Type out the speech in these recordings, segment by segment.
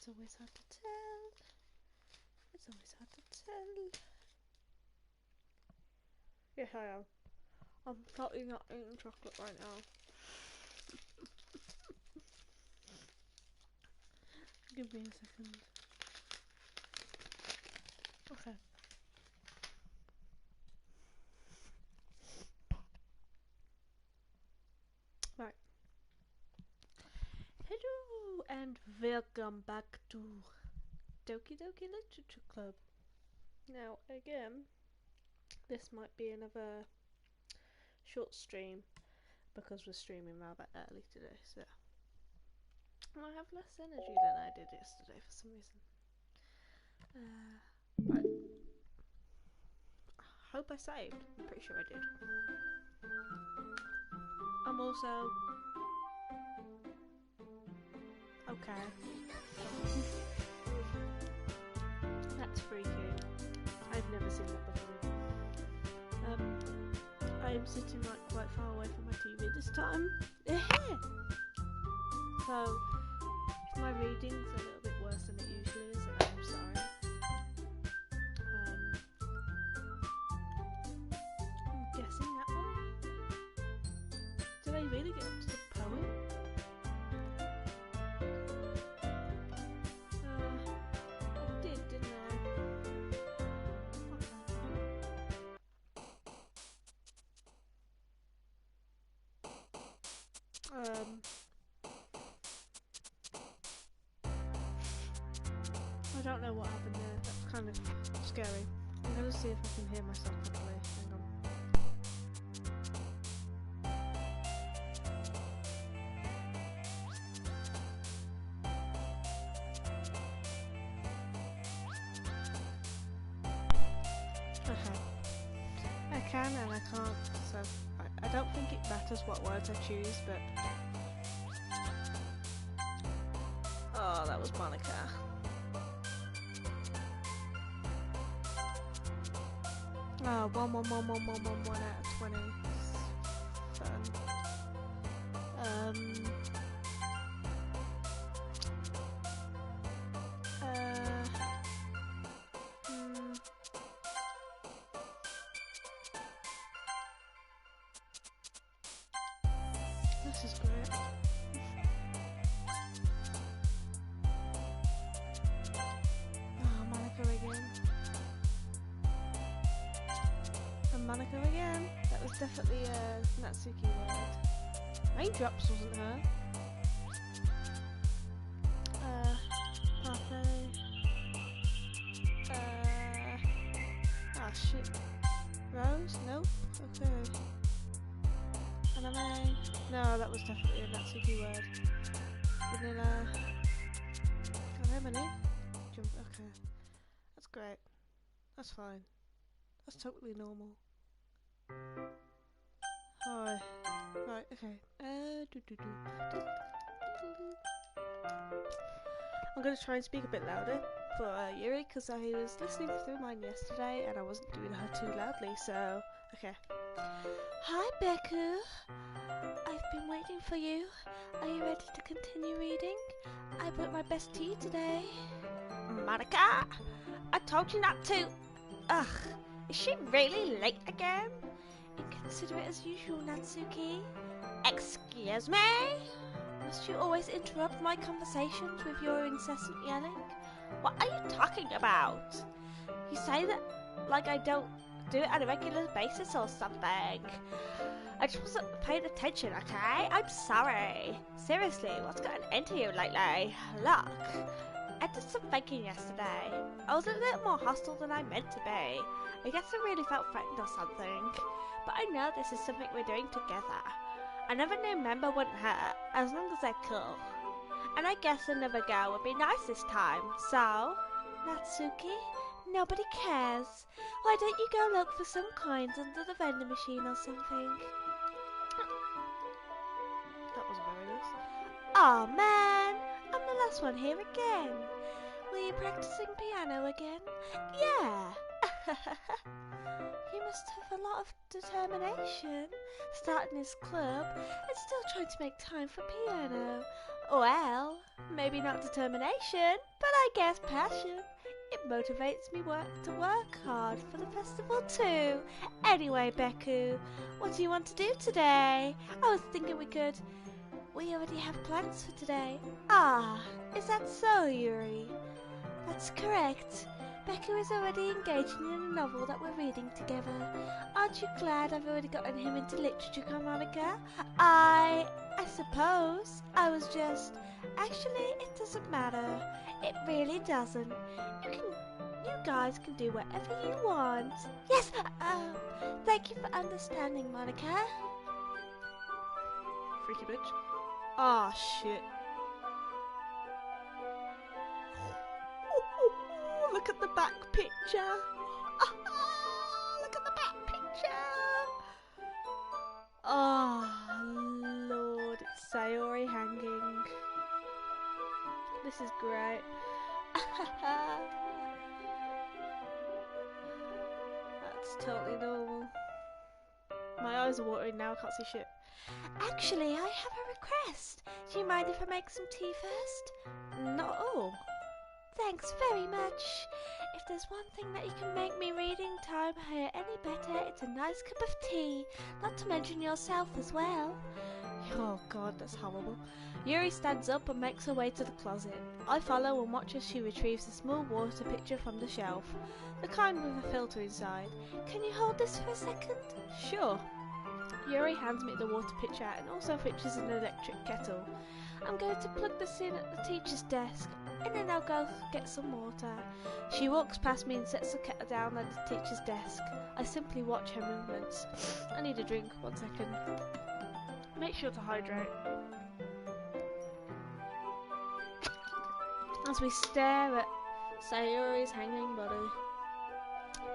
It's always hard to tell. It's always hard to tell. Yes, I am. I'm totally not eating chocolate right now. Give me a second. Okay. Right. Hello and welcome back to Doki Doki Literature Club. Now, again, this might be another short stream because we're streaming rather early today, so I have less energy than I did yesterday for some reason. Right. I hope I saved. I'm pretty sure I did. I'm also okay. That's freaky. I've never seen that before. I am sitting like quite far away from my TV this time. So if my reading's a little bit worse than it usually is, and I'm sorry. I'm guessing that one. Did I really get up to the poem? I did, didn't I? I don't know what happened there. That's kind of scary. I'm gonna see if I can hear myself properly. Hang on. Okay. I can and I can't, so I don't think it matters what words I choose, but... Oh, that was Monica. Oh, 1 out of 20. Fun. This is great. Oh, Monica again. And Monica again. That was definitely a Natsuki word. Raindrops wasn't her. Parfait. Shit. Rose? Nope. Okay. Anime? No, that was definitely a Natsuki word. Vanilla. Lemony? Jump. Okay. That's great. That's fine. That's totally normal. Hi. Right, okay. I'm going to try and speak a bit louder for Yuri, because I was listening through mine yesterday and I wasn't doing her too loudly, so... Okay. Hi, Beku! I've been waiting for you. Are you ready to continue reading? I brought my best tea today. Monica! I told you not to! Ugh, is she really late again? Inconsiderate as usual, Natsuki. Excuse me? Must you always interrupt my conversations with your incessant yelling? What are you talking about? You say that like I don't do it on a regular basis or something. I just wasn't paying attention, okay? I'm sorry. Seriously, what's gotten into you lately? Look, I did some thinking yesterday. I was a little more hostile than I meant to be. I guess I really felt threatened or something. But I know this is something we're doing together. Another new member wouldn't hurt, as long as they're cool. And I guess another girl would be nice this time, so... Natsuki, nobody cares. Why don't you go look for some coins under the vending machine or something? That was very nice. Oh man, I'm the last one here again. Were you practicing piano again? Yeah. He must have a lot of determination, starting his club and still trying to make time for piano. Well, maybe not determination, but I guess passion. It motivates me to work hard for the festival too. Anyway, Beku, what do you want to do today? I was thinking we already have plans for today. Ah, is that so, Yuri? That's correct. Beku is already engaging in a novel that we're reading together. Aren't you glad I've already gotten him into literature, Monica? I suppose. I was just... Actually, it doesn't matter. It really doesn't. You guys can do whatever you want. Yes, thank you for understanding, Monica. Freaky bitch. Ah, shit. Look at the back picture. Look at the back picture. Oh, Lord, it's Sayori hanging. This is great. That's totally normal. My eyes are watering now, I can't see shit. Actually, I have a request. Do you mind if I make some tea first? Not at all. Thanks very much. If there's one thing that you can make me reading time here any better, it's a nice cup of tea. Not to mention yourself as well. Oh god, that's horrible. Yuri stands up and makes her way to the closet. I follow and watch as she retrieves a small water pitcher from the shelf. The kind with a filter inside. Can you hold this for a second? Sure. Yuri hands me the water pitcher and also fetches an electric kettle. I'm going to plug this in at the teacher's desk, and then I'll go get some water. She walks past me and sets the kettle down at the teacher's desk. I simply watch her movements. I need a drink, 1 second. Make sure to hydrate. As we stare at Sayori's hanging body.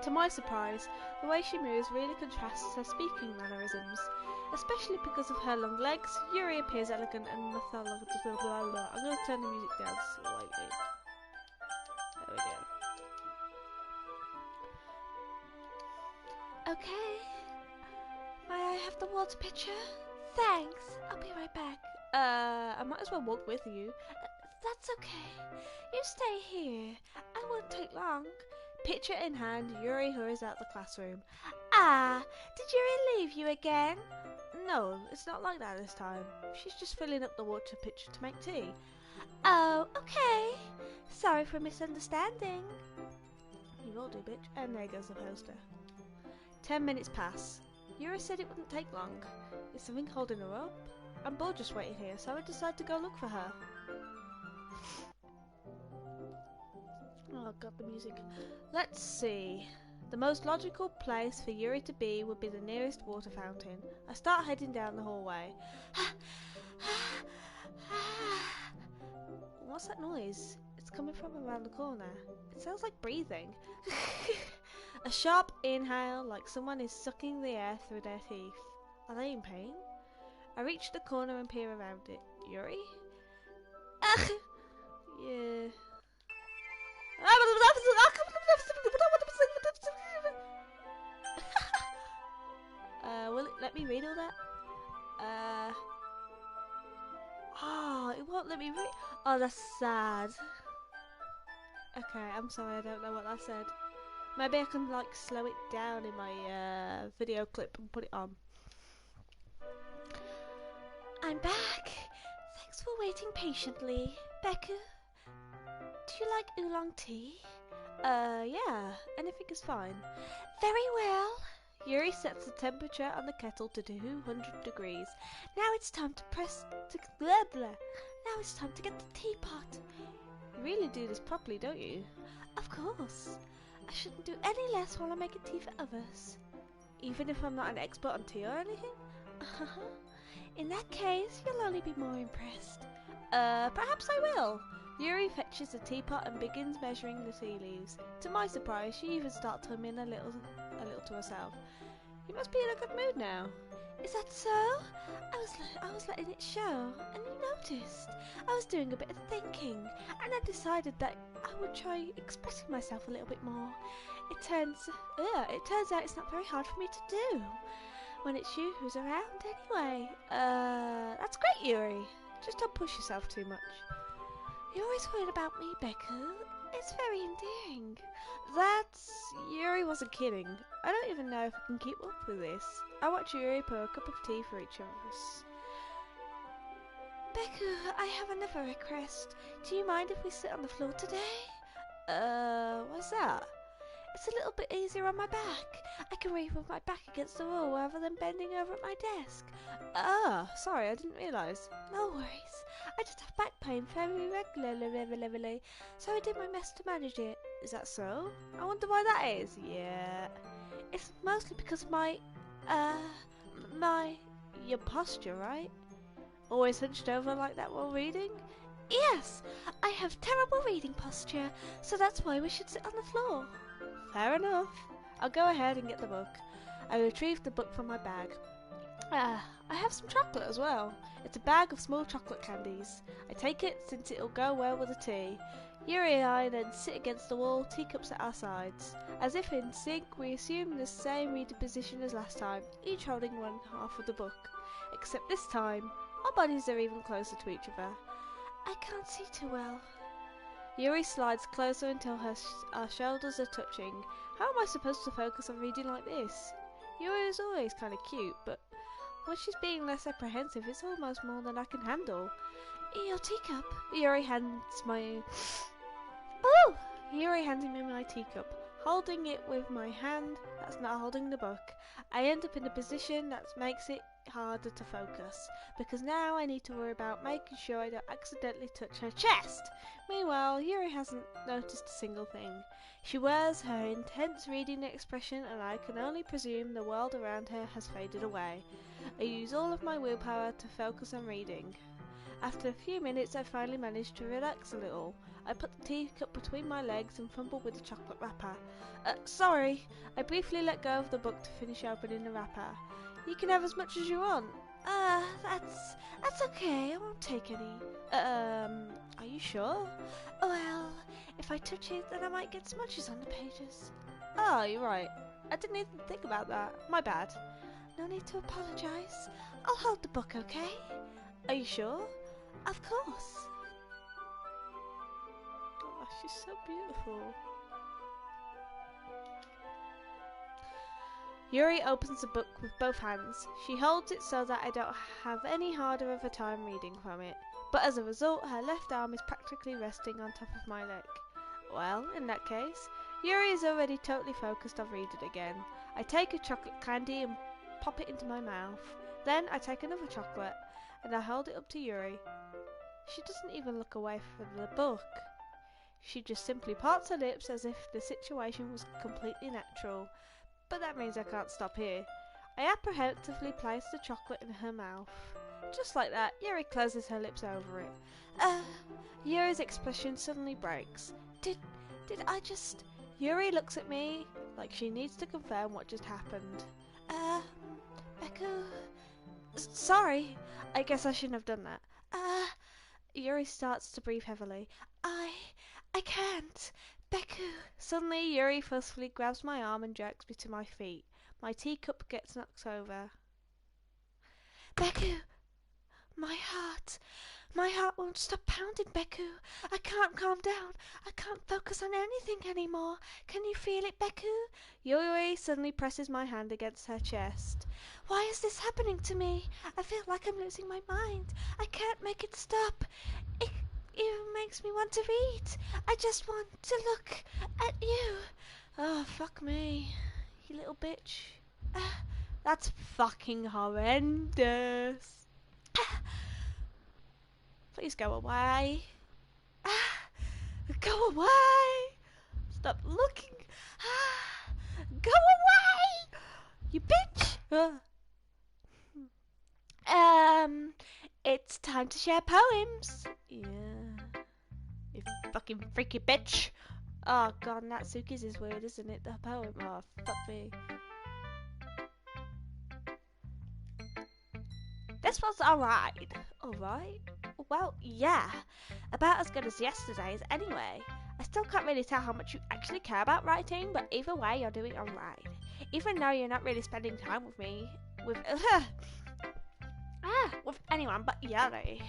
To my surprise, the way she moves really contrasts her speaking mannerisms. Especially because of her long legs, Yuri appears elegant and methodical. I'm going to turn the music down slightly. There we go. Okay. May I have the water pitcher? Thanks. I'll be right back. I might as well walk with you. That's okay. You stay here. I won't take long. Pitcher in hand, Yuri hurries out the classroom. Ah, did Yuri leave you again? No, it's not like that this time. She's just filling up the water pitcher to make tea. Oh, okay. Sorry for misunderstanding. You will do, bitch. And there goes the poster. 10 minutes pass. Yuri said it wouldn't take long. Is something holding her up? I'm bored just waiting here, so I decide to go look for her. Oh god, the music. Let's see. The most logical place for Yuri to be would be the nearest water fountain. I start heading down the hallway. What's that noise? It's coming from around the corner. It sounds like breathing. A sharp inhale, like someone is sucking the air through their teeth. Are they in pain? I reach the corner and peer around it. Yuri? Yeah. Will it let me read all that? Oh, it won't let me read. Oh, that's sad. Okay, I'm sorry, I don't know what that said. Maybe I can like slow it down in my video clip and put it on. I'm back. Thanks for waiting patiently. Becca, do you like oolong tea? Yeah, anything is fine. Very well. Yuri sets the temperature on the kettle to 200 degrees. Now it's time to Now it's time to get the teapot. You really do this properly, don't you? Of course. I shouldn't do any less while I'm making tea for others. Even if I'm not an expert on tea or anything? In that case, you'll only be more impressed. Perhaps I will. Yuri fetches the teapot and begins measuring the tea leaves. To my surprise, she even starts humming a little to herself. You must be in a good mood now. Is that so? I was letting it show, and you noticed. I was doing a bit of thinking, and I decided that I would try expressing myself a little bit more. It turns out it's not very hard for me to do when it's you who's around anyway. That's great, Yuri. Just don't push yourself too much. You're always worried about me, Beku. It's very endearing. Yuri wasn't kidding. I don't even know if I can keep up with this. I watch Yuri pour a cup of tea for each of us. Beku, I have another request. Do you mind if we sit on the floor today? What's that? It's a little bit easier on my back. I can read with my back against the wall rather than bending over at my desk. Oh, sorry, I didn't realise. No worries. I just have back pain very regularly, so I did my best to manage it. Is that so? I wonder why that is. Yeah. It's mostly because of your posture, right? Always hunched over like that while reading? Yes, I have terrible reading posture, so that's why we should sit on the floor. Fair enough. I'll go ahead and get the book. I retrieved the book from my bag. I have some chocolate as well. It's a bag of small chocolate candies. I take it since it'll go well with the tea. Yuri and I then sit against the wall, teacups at our sides. As if in sync, we assume the same reading position as last time, each holding one half of the book. Except this time, our bodies are even closer to each other. I can't see too well. Yuri slides closer until our shoulders are touching. How am I supposed to focus on reading like this? Yuri is always kind of cute, but when she's being less apprehensive, it's almost more than I can handle. Your teacup. Yuri hands me my teacup. Holding it with my hand, that's not holding the book. I end up in a position that makes it harder to focus, because now I need to worry about making sure I don't accidentally touch her chest. Meanwhile, Yuri hasn't noticed a single thing. She wears her intense reading expression, and I can only presume the world around her has faded away. I use all of my willpower to focus on reading. After a few minutes, I finally manage to relax a little. I put the teacup between my legs and fumble with the chocolate wrapper. Sorry. I briefly let go of the book to finish opening the wrapper. You can have as much as you want. That's okay. I won't take any. Are you sure? Well, if I touch it, then I might get smudges on the pages. Oh, you're right. I didn't even think about that. My bad. No need to apologise. I'll hold the book, okay? Are you sure? Of course. Oh, she's so beautiful. Yuri opens the book with both hands. She holds it so that I don't have any harder of a time reading from it. But as a result, her left arm is practically resting on top of my leg. Well, in that case, Yuri is already totally focused on reading again. I take a chocolate candy and pop it into my mouth. Then I take another chocolate and I hold it up to Yuri. She doesn't even look away from the book. She just simply parts her lips as if the situation was completely natural. But that means I can't stop here. I apprehensively place the chocolate in her mouth. Just like that, Yuri closes her lips over it. Yuri's expression suddenly breaks. Did I just... Yuri looks at me like she needs to confirm what just happened. Beku... Sorry, I guess I shouldn't have done that. Yuri starts to breathe heavily. I can't. Beku. Suddenly, Yuri forcefully grabs my arm and jerks me to my feet. My teacup gets knocked over. Beku! My heart won't stop pounding, Beku. I can't calm down. I can't focus on anything anymore. Can you feel it, Beku? Yuri suddenly presses my hand against her chest. Why is this happening to me? I feel like I'm losing my mind. I can't make it stop. It even makes me want to read. I just want to look at you. Oh, fuck me. You little bitch. That's fucking horrendous. Please go away. Go away. Stop looking. Go away. You bitch. It's time to share poems. Yeah. You fucking freaky bitch. Oh god, Natsuki's is weird, isn't it? The poem. Oh, fuck me. This was alright. Alright? Well, yeah. About as good as yesterday's anyway. I still can't really tell how much you actually care about writing, but either way, you're doing alright. Even though you're not really spending time with me, with anyone but Yuri.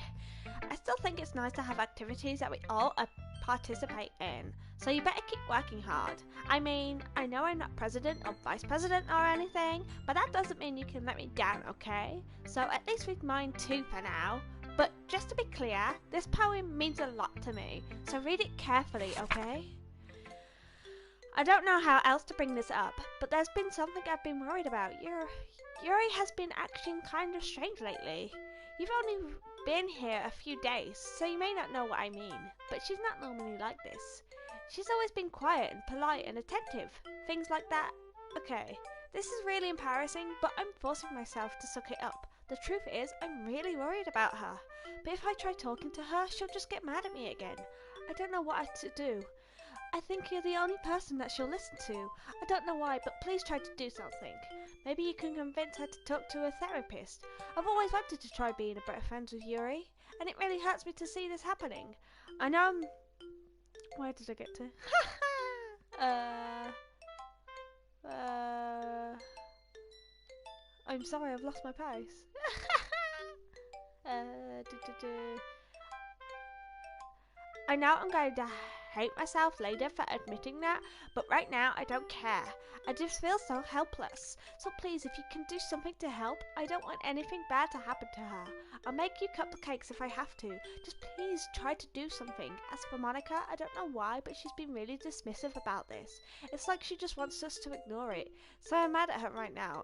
I still think it's nice to have activities that we all participate in, so you better keep working hard. I mean, I know I'm not president or vice president or anything, but that doesn't mean you can let me down, okay? So at least read mine too for now. But just to be clear, this poem means a lot to me, so read it carefully, okay? I don't know how else to bring this up, but there's been something I've been worried about. Yuri has been acting kind of strange lately. You've only been here a few days, so you may not know what I mean, but she's not normally like this. She's always been quiet and polite and attentive, things like that. Okay, this is really embarrassing, but I'm forcing myself to suck it up. The truth is, I'm really worried about her, but if I try talking to her, she'll just get mad at me again. I don't know what to do. I think you're the only person that she'll listen to. I don't know why, but please try to do something. Maybe you can convince her to talk to a therapist. I've always wanted to try being a better friend with Yuri, and it really hurts me to see this happening. I know I'm... Where did I get to? I'm sorry, I've lost my pace. I know I'm going to hate myself later for admitting that, but right now I don't care. I just feel so helpless. So please, if you can do something to help, I don't want anything bad to happen to her. I'll make you cupcakes if I have to. Just please try to do something. As for Monica, I don't know why, but she's been really dismissive about this. It's like she just wants us to ignore it. So I'm mad at her right now,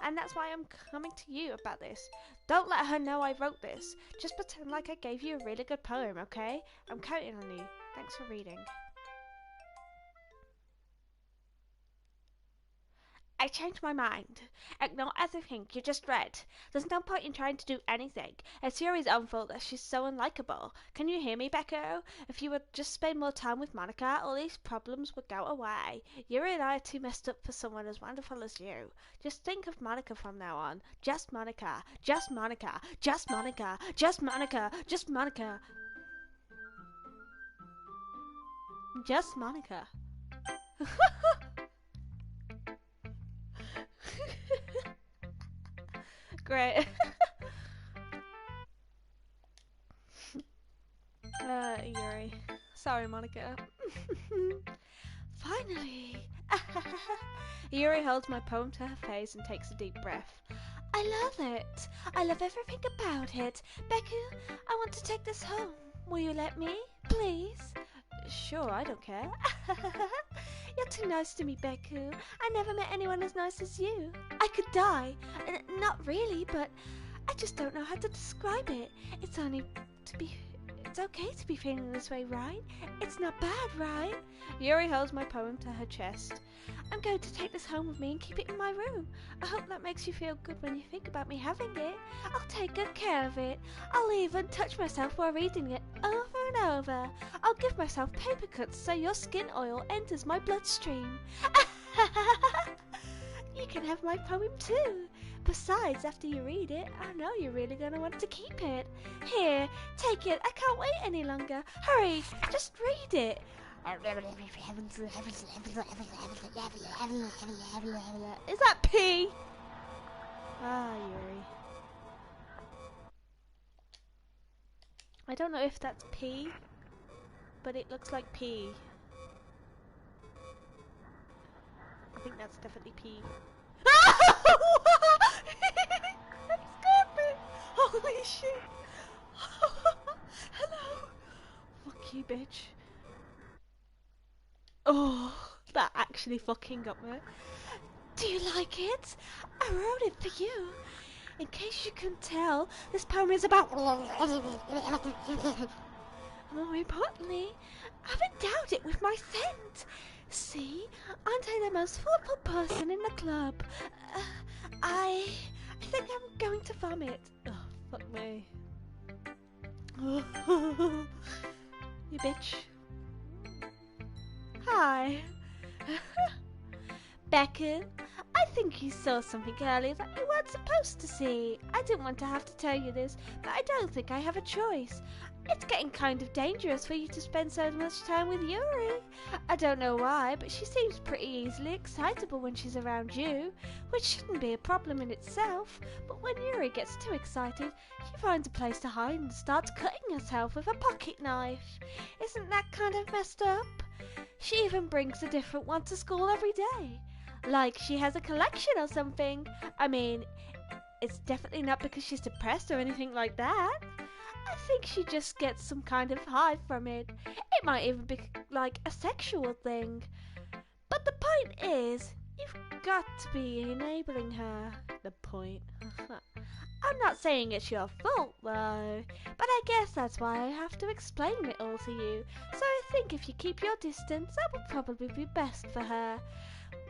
and that's why I'm coming to you about this. Don't let her know I wrote this. Just pretend like I gave you a really good poem, okay? I'm counting on you. Thanks for reading. I changed my mind. Ignore everything you just read. There's no point in trying to do anything. It's Yuri's own fault that she's so unlikable. Can you hear me, Becco? If you would just spend more time with Monica, all these problems would go away. Yuri and I are too messed up for someone as wonderful as you. Just think of Monica from now on. Just Monica. Just Monica. Just Monica. Just Monica. Just Monica. Just Monica. Great. Yuri. Sorry, Monica. Finally. Yuri holds my poem to her face and takes a deep breath. I love it. I love everything about it. Beku, I want to take this home. Will you let me? Please? Sure, I don't care. You're too nice to me, Beku. I never met anyone as nice as you. I could die. Not really, but I just don't know how to describe it. It's okay to be feeling this way, right? It's not bad, right? Yuri holds my poem to her chest. I'm going to take this home with me and keep it in my room. I hope that makes you feel good when you think about me having it. I'll take good care of it. I'll even touch myself while reading it over and over. I'll give myself paper cuts so your skin oil enters my bloodstream. You can have my poem too. Besides, after you read it, I know you're really going to want to keep it. Here, take it. I can't wait any longer. Hurry, just read it. Is that P? Ah, Yuri. I don't know if that's P, but it looks like P. I think that's definitely P. That scared me! Holy shit! Hello! Fuck you, bitch. Oh, that actually fucking got me. Do you like it? I wrote it for you. In case you couldn't tell, this poem is about... More importantly, I've endowed it with my scent. See, aren't I the most thoughtful person in the club? I think I'm going to vomit. Oh, fuck me. You bitch. Hi. Beckon, I think you saw something earlier that you weren't supposed to see. I didn't want to have to tell you this, but I don't think I have a choice. It's getting kind of dangerous for you to spend so much time with Yuri. I don't know why, but she seems pretty easily excitable when she's around you, which shouldn't be a problem in itself. But when Yuri gets too excited, she finds a place to hide and starts cutting herself with a pocket knife. Isn't that kind of messed up? She even brings a different one to school every day. Like she has a collection or something. I mean, it's definitely not because she's depressed or anything like that. I think she just gets some kind of high from it. It might even be like a sexual thing. But the point is, you've got to be enabling her. The point. I'm not saying it's your fault though, but I guess that's why I have to explain it all to you. So I think if you keep your distance, that would probably be best for her.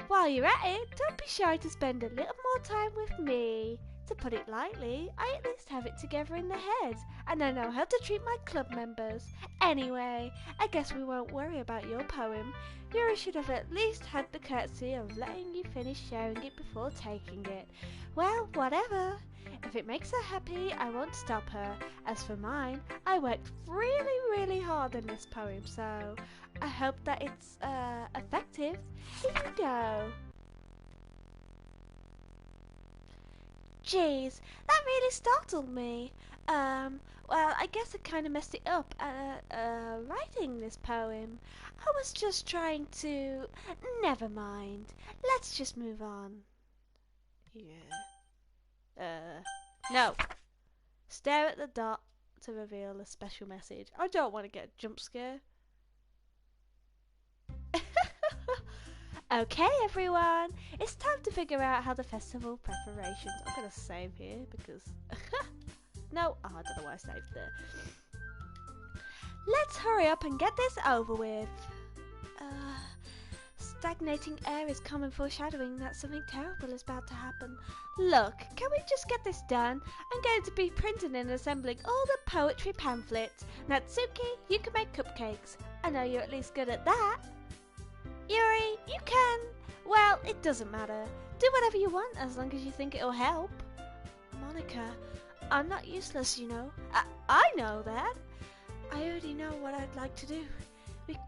While you're at it, don't be shy to spend a little more time with me. To put it lightly, I at least have it together in the head, and I know how to treat my club members. Anyway, I guess we won't worry about your poem. Yuri should have at least had the courtesy of letting you finish sharing it before taking it. Well, whatever. If it makes her happy, I won't stop her. As for mine, I worked really hard on this poem, so I hope that it's effective. Here you go. Jeez, that really startled me. Well, I guess I kind of messed it up writing this poem. I was just trying to... Never mind. Let's just move on. Yeah. No. Stare at the dot to reveal a special message. I don't want to get a jump scare. Okay, everyone, it's time to figure out how the festival preparations. I'm gonna save here because no, I don't know why I saved there. Let's hurry up and get this over with. Stagnating air is common foreshadowing that something terrible is about to happen. Look, can we just get this done? I'm going to be printing and assembling all the poetry pamphlets. Natsuki, you can make cupcakes. I know you're at least good at that. Yuri, you can. Well, it doesn't matter. Do whatever you want as long as you think it'll help. Monica, I'm not useless, you know. I know that. I already know what I'd like to do. We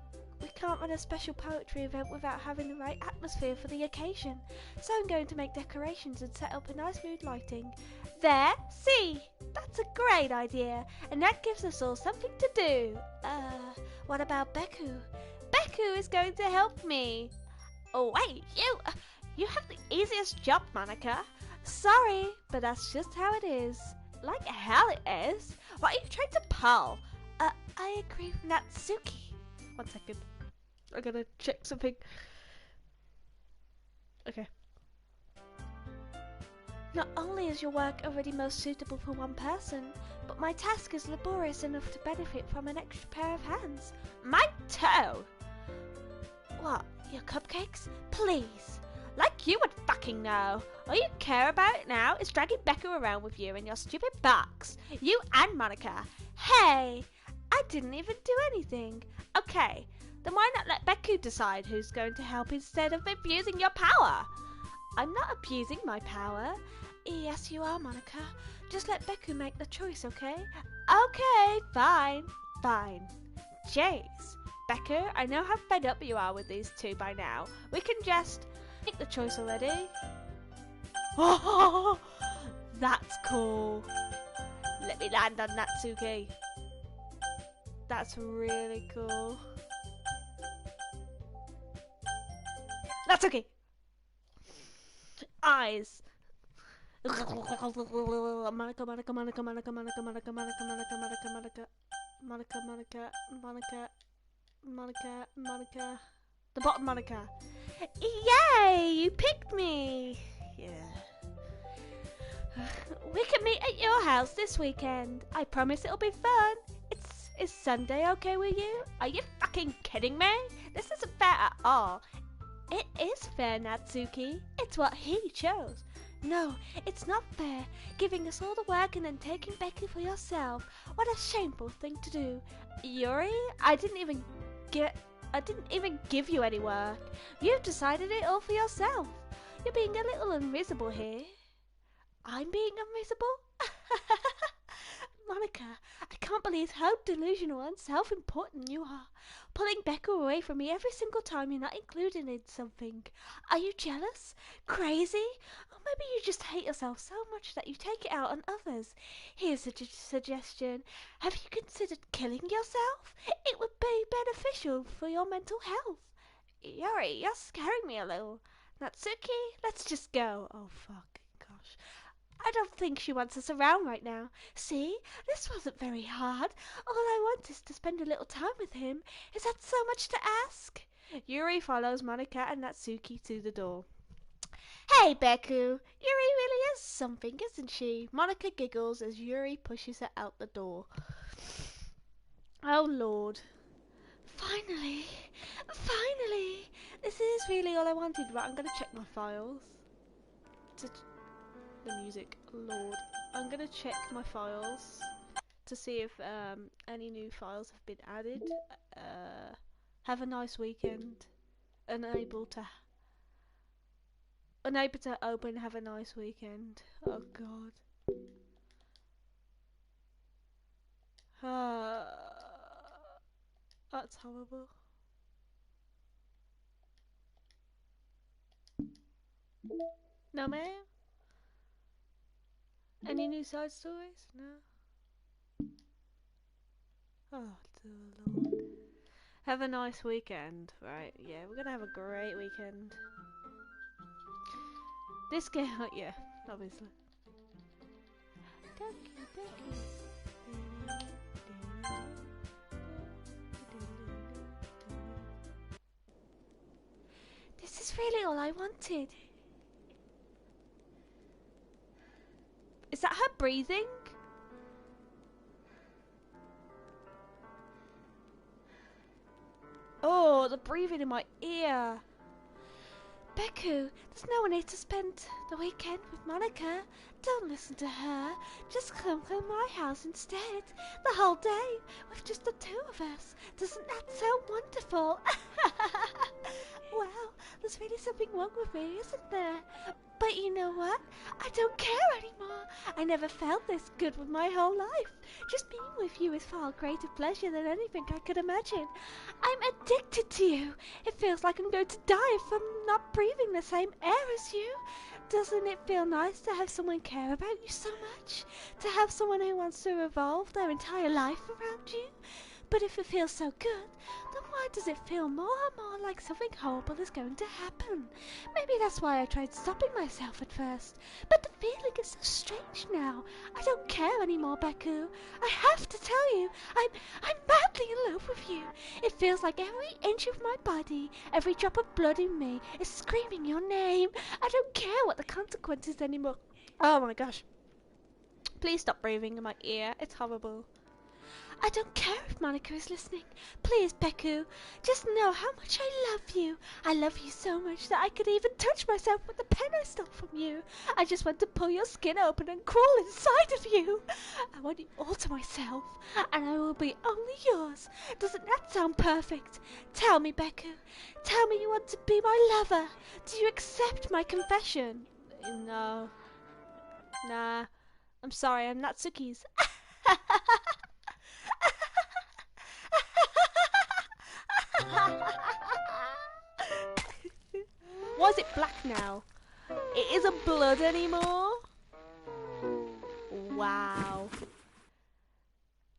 can't run a special poetry event without having the right atmosphere for the occasion. So I'm going to make decorations and set up a nice mood lighting. There, see? That's a great idea. And that gives us all something to do. What about Beku? Beku is going to help me. Oh wait, you have the easiest job, Monica. Sorry, but that's just how it is. Like hell it is. What are you trying to pull? I agree with Natsuki. 1 second. I gotta check something. Okay. Not only is your work already most suitable for one person, but my task is laborious enough to benefit from an extra pair of hands. My toe! What, your cupcakes? Please. Like you would fucking know. All you care about now is dragging Beku around with you in your stupid box. You and Monica. Hey! I didn't even do anything. Okay, then why not let Beku decide who's going to help instead of abusing your power? I'm not abusing my power. Yes, you are, Monica. Just let Beku make the choice, okay? Okay, fine. Jeez. Beku, I know how fed up you are with these two by now. We can just make the choice already. Oh, that's cool. Let me land on Natsuki. That's really cool. Natsuki! Eyes. Monica. The bottom Monica. Yay! You picked me! Yeah. We can meet at your house this weekend. I promise it'll be fun. Is Sunday okay with you? Are you fucking kidding me? This isn't fair at all. It is fair, Natsuki. It's what he chose. No, it's not fair. Giving us all the work and then taking Becky for yourself. What a shameful thing to do. Yuri, I didn't even give you any work. You've decided it all for yourself. You're being a little unreasonable here. I'm being unreasonable? Monica, I can't believe how delusional and self-important you are. Pulling Becca away from me every single time you're not included in something. Are you jealous? Crazy? Or maybe you just hate yourself so much that you take it out on others. Here's a suggestion. Have you considered killing yourself? It would be beneficial for your mental health. Yuri, you're scaring me a little. Natsuki, let's just go. Oh, fuck. Gosh. I don't think she wants us around right now. See? This wasn't very hard. All I want is to spend a little time with him. Is that so much to ask? Yuri follows Monica and Natsuki to the door. Hey, Beku! Yuri really is something, isn't she? Monica giggles as Yuri pushes her out the door. Oh, Lord. Finally! Finally! This is really all I wanted. Right, I'm going to check my files. The music, Lord. I'm gonna check my files to see if any new files have been added. Have a nice weekend. Unable to open. Have a nice weekend. Oh God. That's horrible. No mail? Any new side stories? No. Oh dear Lord. Have a nice weekend. Right, yeah, we're gonna have a great weekend. This game, yeah, obviously. This is really all I wanted. Is that her breathing? Oh, the breathing in my ear. Beku, there's no one here to spend the weekend with Monica. Don't listen to her. Just come to my house instead. The whole day, with just the two of us. Doesn't that sound wonderful? Well, there's really something wrong with me, isn't there? But you know what? I don't care anymore. I never felt this good with my whole life. Just being with you is far greater pleasure than anything I could imagine. I'm addicted to you. It feels like I'm going to die if I'm not breathing the same air as you. Doesn't it feel nice to have someone care about you so much? To have someone who wants to revolve their entire life around you? But if it feels so good, then why does it feel more and more like something horrible is going to happen? Maybe that's why I tried stopping myself at first. But the feeling is so strange now. I don't care anymore, Beku. I have to tell you, I'm madly in love with you. It feels like every inch of my body, every drop of blood in me is screaming your name. I don't care what the consequences anymore. Oh my gosh. Please stop breathing in my ear. It's horrible. I don't care if Monica is listening. Please, Beku, just know how much I love you. I love you so much that I could even touch myself with the pen I stole from you. I just want to pull your skin open and crawl inside of you. I want you all to myself, and I will be only yours. Doesn't that sound perfect? Tell me, Beku. Tell me you want to be my lover. Do you accept my confession? No. Nah. I'm sorry, I'm Natsuki's. Why is it black now? It isn't blood anymore? Wow.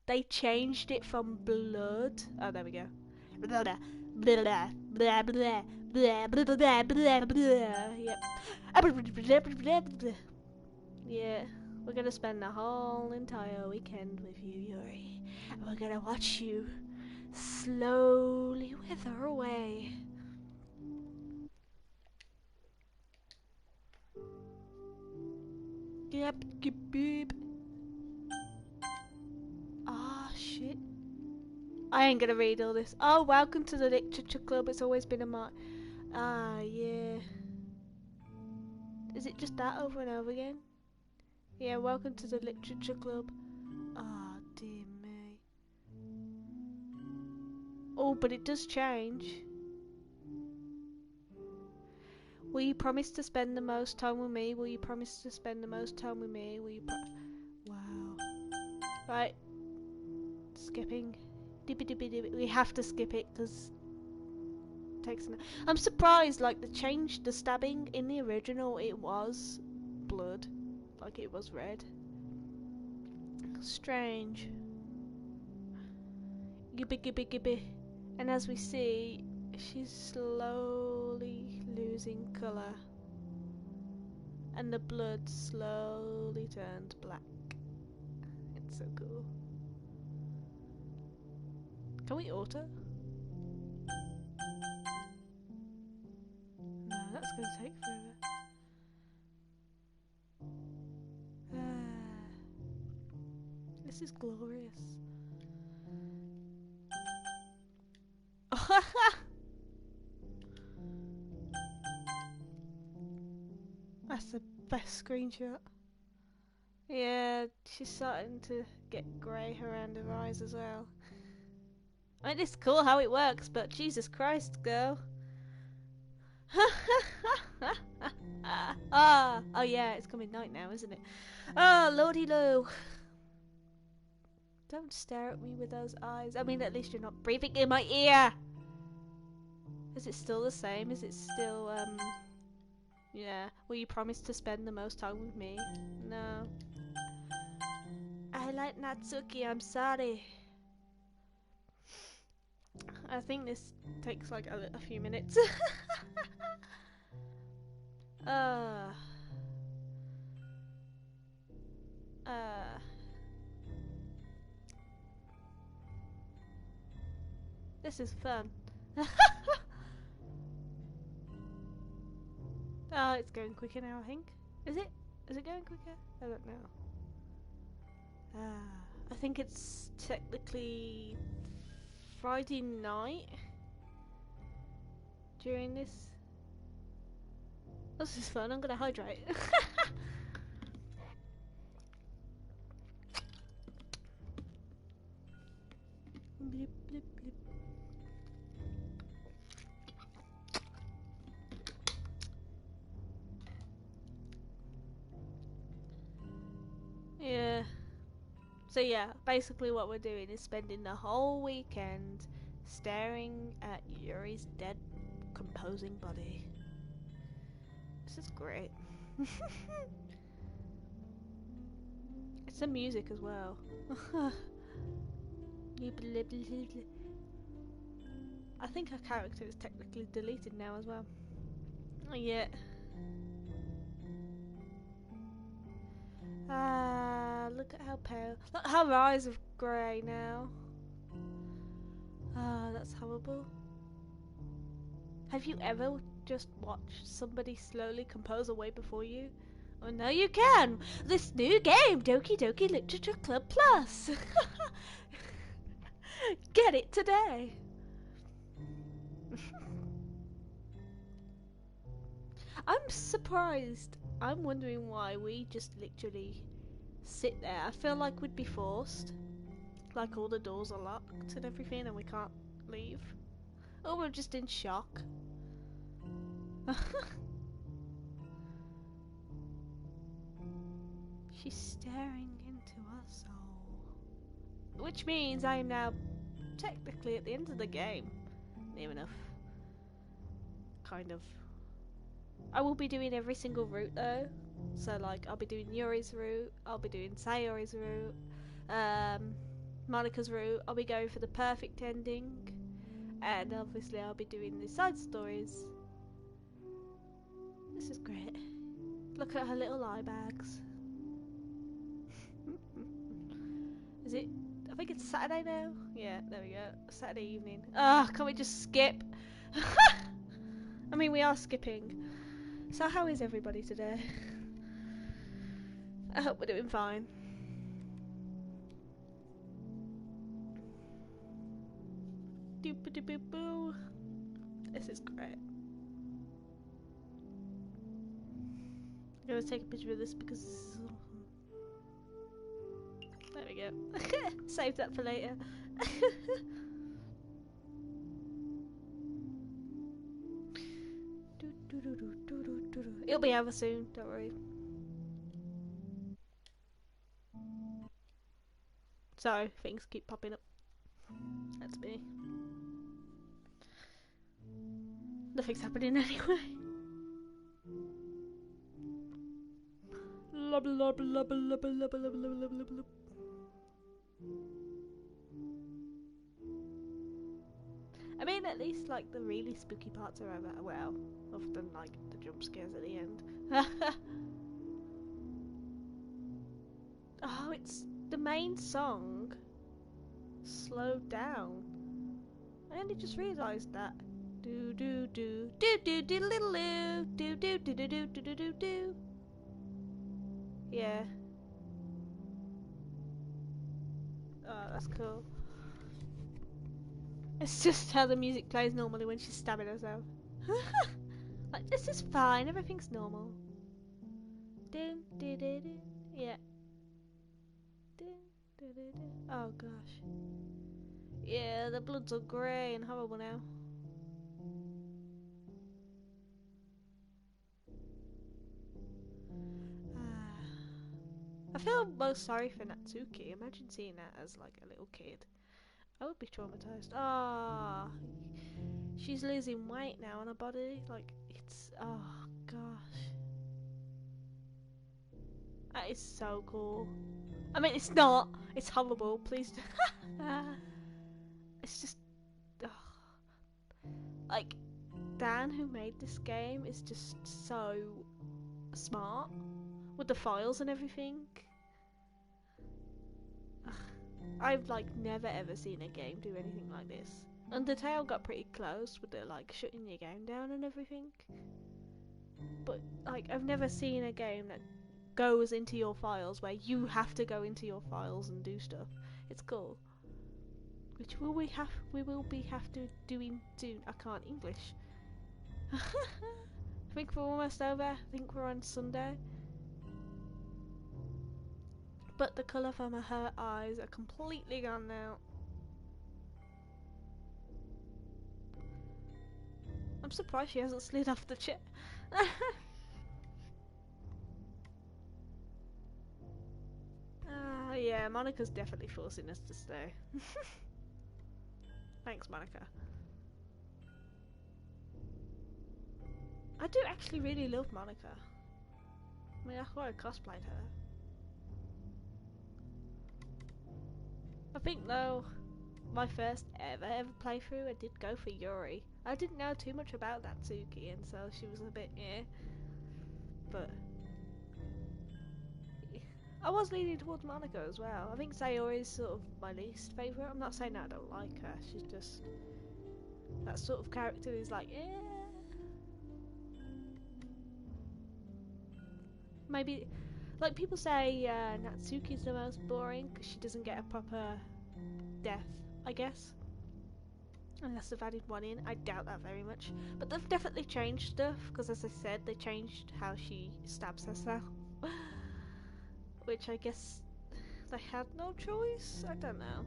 They changed it from blood. Oh, there we go. Yep. Yeah, we're gonna spend the whole entire weekend with you, Yuri. And we're gonna watch you slowly wither away. Yep, beep. Ah, shit. I ain't gonna read all this. Oh, welcome to the literature club. It's always been a Ah, yeah. Is it just that over and over again? Yeah, welcome to the literature club. Ah, dear me. Oh, but it does change. Will you promise to spend the most time with me? Will you promise to spend the most time with me? Will you wow. Right. Skipping. Dibby dibby dibby. We have to skip it because it takes an... I'm surprised, like, they changed the stabbing. In the original, it was blood. Like, it was red. Strange. Gibby gibby gibby. And as we see, she's slowly losing colour. And the blood slowly turned black. It's so cool. Can we auto? No, that's going to take forever. This is glorious. That's the best screenshot. Yeah, she's starting to get grey around her eyes as well. I mean, it's cool how it works, but Jesus Christ, girl. Oh yeah, it's coming night now, isn't it? Oh, lordy lo. Don't stare at me with those eyes. I mean, at least you're not breathing in my ear. Is it still the same? Is it still, yeah. Will you promise to spend the most time with me? No. I like Natsuki, I'm sorry. I think this takes like a few minutes. This is fun. Oh, it's going quicker now, I think. Is it? Is it going quicker? I don't know. I think it's technically Friday night during this. This is fun, I'm gonna hydrate. Blip, blip, blip. Yeah. So yeah, basically what we're doing is spending the whole weekend staring at Yuri's dead, composing body. This is great. It's the music as well. I think her character is technically deleted now as well. Oh yeah. Look at how pale. Look, her eyes are grey now. Ah, that's horrible. Have you ever just watched somebody slowly compose away before you? Oh, now you can! This new game, Doki Doki Literature Club Plus! Get it today! I'm surprised. I'm wondering why we just literally sit there. I feel like we'd be forced. Like all the doors are locked and everything and we can't leave. Or we're just in shock. She's staring into our soul. Which means I am now technically at the end of the game. Near enough. Kind of. I will be doing every single route though. So like I'll be doing Yuri's route, I'll be doing Sayori's route, Monika's route, I'll be going for the perfect ending. And obviously I'll be doing the side stories. This is great. Look at her little eye bags. Is it? I think it's Saturday now? Yeah, there we go. Saturday evening. Ah, can't we just skip? I mean, we are skipping. So how is everybody today? I hope we're doing fine. Doop-a-doop-boo. This is great. I'm gonna take a picture of this because... There we go. Save that for later. It'll be over soon, don't worry. Sorry, things keep popping up. That's me. Nothing's happening anyway. Lub, lub, lub, lub, lub, lub, lub, lub, lub, lub. I mean, at least like the really spooky parts are over. Well, other than like the jump scares at the end. Oh, it's the main song slowed down. I only just realised that. Do do do do do do little do do do do do do do do do. Yeah. Oh, that's cool. It's just how the music plays normally when she's stabbing herself. Like, this is fine, everything's normal. Do do do do. Yeah. Do do do do. Oh gosh. Yeah, the blood's all grey and horrible now. I feel most sorry for Natsuki. Imagine seeing that as like a little kid. I would be traumatized. Ah, she's losing weight now on her body. Like, it's, oh gosh, that is so cool. I mean, it's not. It's horrible. Please. It's just, oh. Like, Dan, who made this game, is just so smart with the files and everything. I've like never ever seen a game do anything like this. Undertale got pretty close with the like shutting your game down and everything, but like I've never seen a game that goes into your files where you have to go into your files and do stuff. It's cool. Which will we will be have to doing soon. I can't English. I think we're almost over. I think we're on Sunday. But the colour from her eyes are completely gone now. I'm surprised she hasn't slid off the chair. Yeah, Monica's definitely forcing us to stay. Thanks, Monica. I do actually really love Monica. I mean, I thought I cosplayed her. I think though, my first ever playthrough, I did go for Yuri. I didn't know too much about Natsuki, and so she was a bit but I was leaning towards Monica as well. I think Sayori is sort of my least favourite. I'm not saying that I don't like her, she's just that sort of character is like, maybe, like people say Natsuki's the most boring because she doesn't get a proper death, I guess. Unless they've added one in. I doubt that very much. But they've definitely changed stuff, because as I said, they changed how she stabs herself. Which I guess they had no choice? I don't know.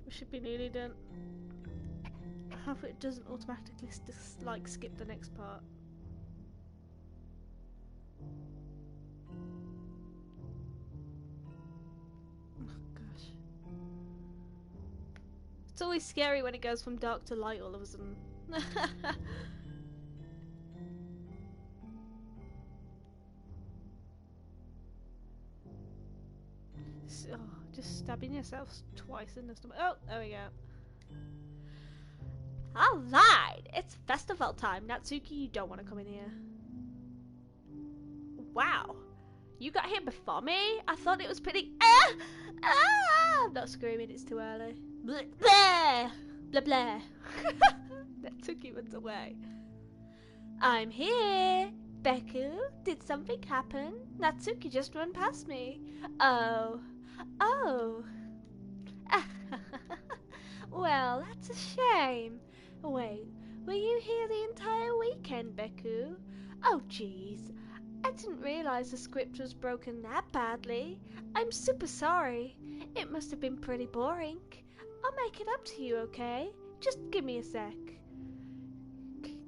We should be nearly done. I hope it doesn't automatically like skip the next part. Oh gosh. It's always scary when it goes from dark to light all of a sudden. So, just stabbing yourself twice in the stomach. Oh, there we go. Alright, it's festival time. Natsuki, you don't want to come in here. Wow, you got here before me? I thought it was pretty... I'm not screaming, it's too early. Blah, blah, blah, blah. Natsuki runs away. I'm here. Beku, did something happen? Natsuki just ran past me. Oh. Oh. Well, that's a shame. Wait, were you here the entire weekend, Beku? Oh, jeez. I didn't realise the script was broken that badly. I'm super sorry. It must have been pretty boring. I'll make it up to you, okay? Just give me a sec.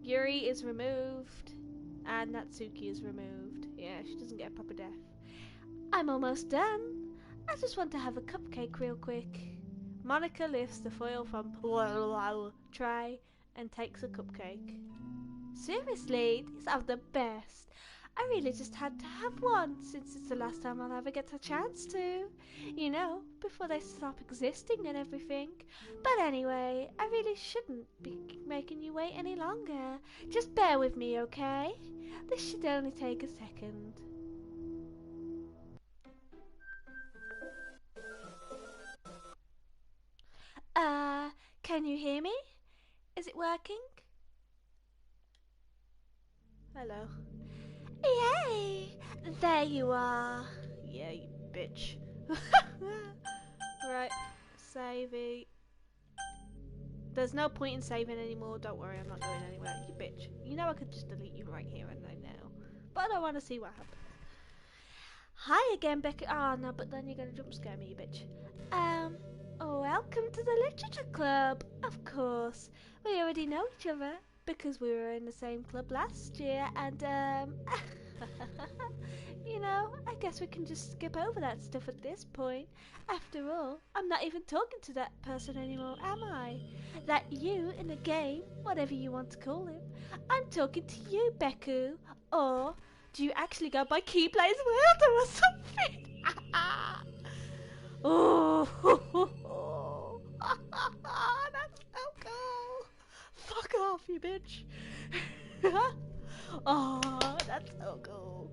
Yuri is removed, and Natsuki is removed. Yeah, she doesn't get a proper death. I'm almost done. I just want to have a cupcake real quick. Monica lifts the foil from tray and takes a cupcake. Seriously, these are the best. I really just had to have one since it's the last time I'll ever get a chance to. You know, before they stop existing and everything. But anyway, I really shouldn't be making you wait any longer. Just bear with me, okay? This should only take a second. Can you hear me? Is it working? Hello. Yay! There you are. Yeah, you bitch. Right, savey. There's no point in saving anymore. Don't worry, I'm not going anywhere. You bitch. You know I could just delete you right here and right now. But I don't want to see what happens. Hi again, Becky. Oh, no, but then you're going to jump scare me, you bitch. Welcome to the Literature Club. Of course. We already know each other because we were in the same club last year and, you know, I guess we can just skip over that stuff at this point. After all, I'm not even talking to that person anymore, am I? That you in the game, whatever you want to call him. I'm talking to you, Beku. Or do you actually go by Keyblade Wilder or something? Oh, that's so cool. Fuck off, you bitch. Oh, that's so cool.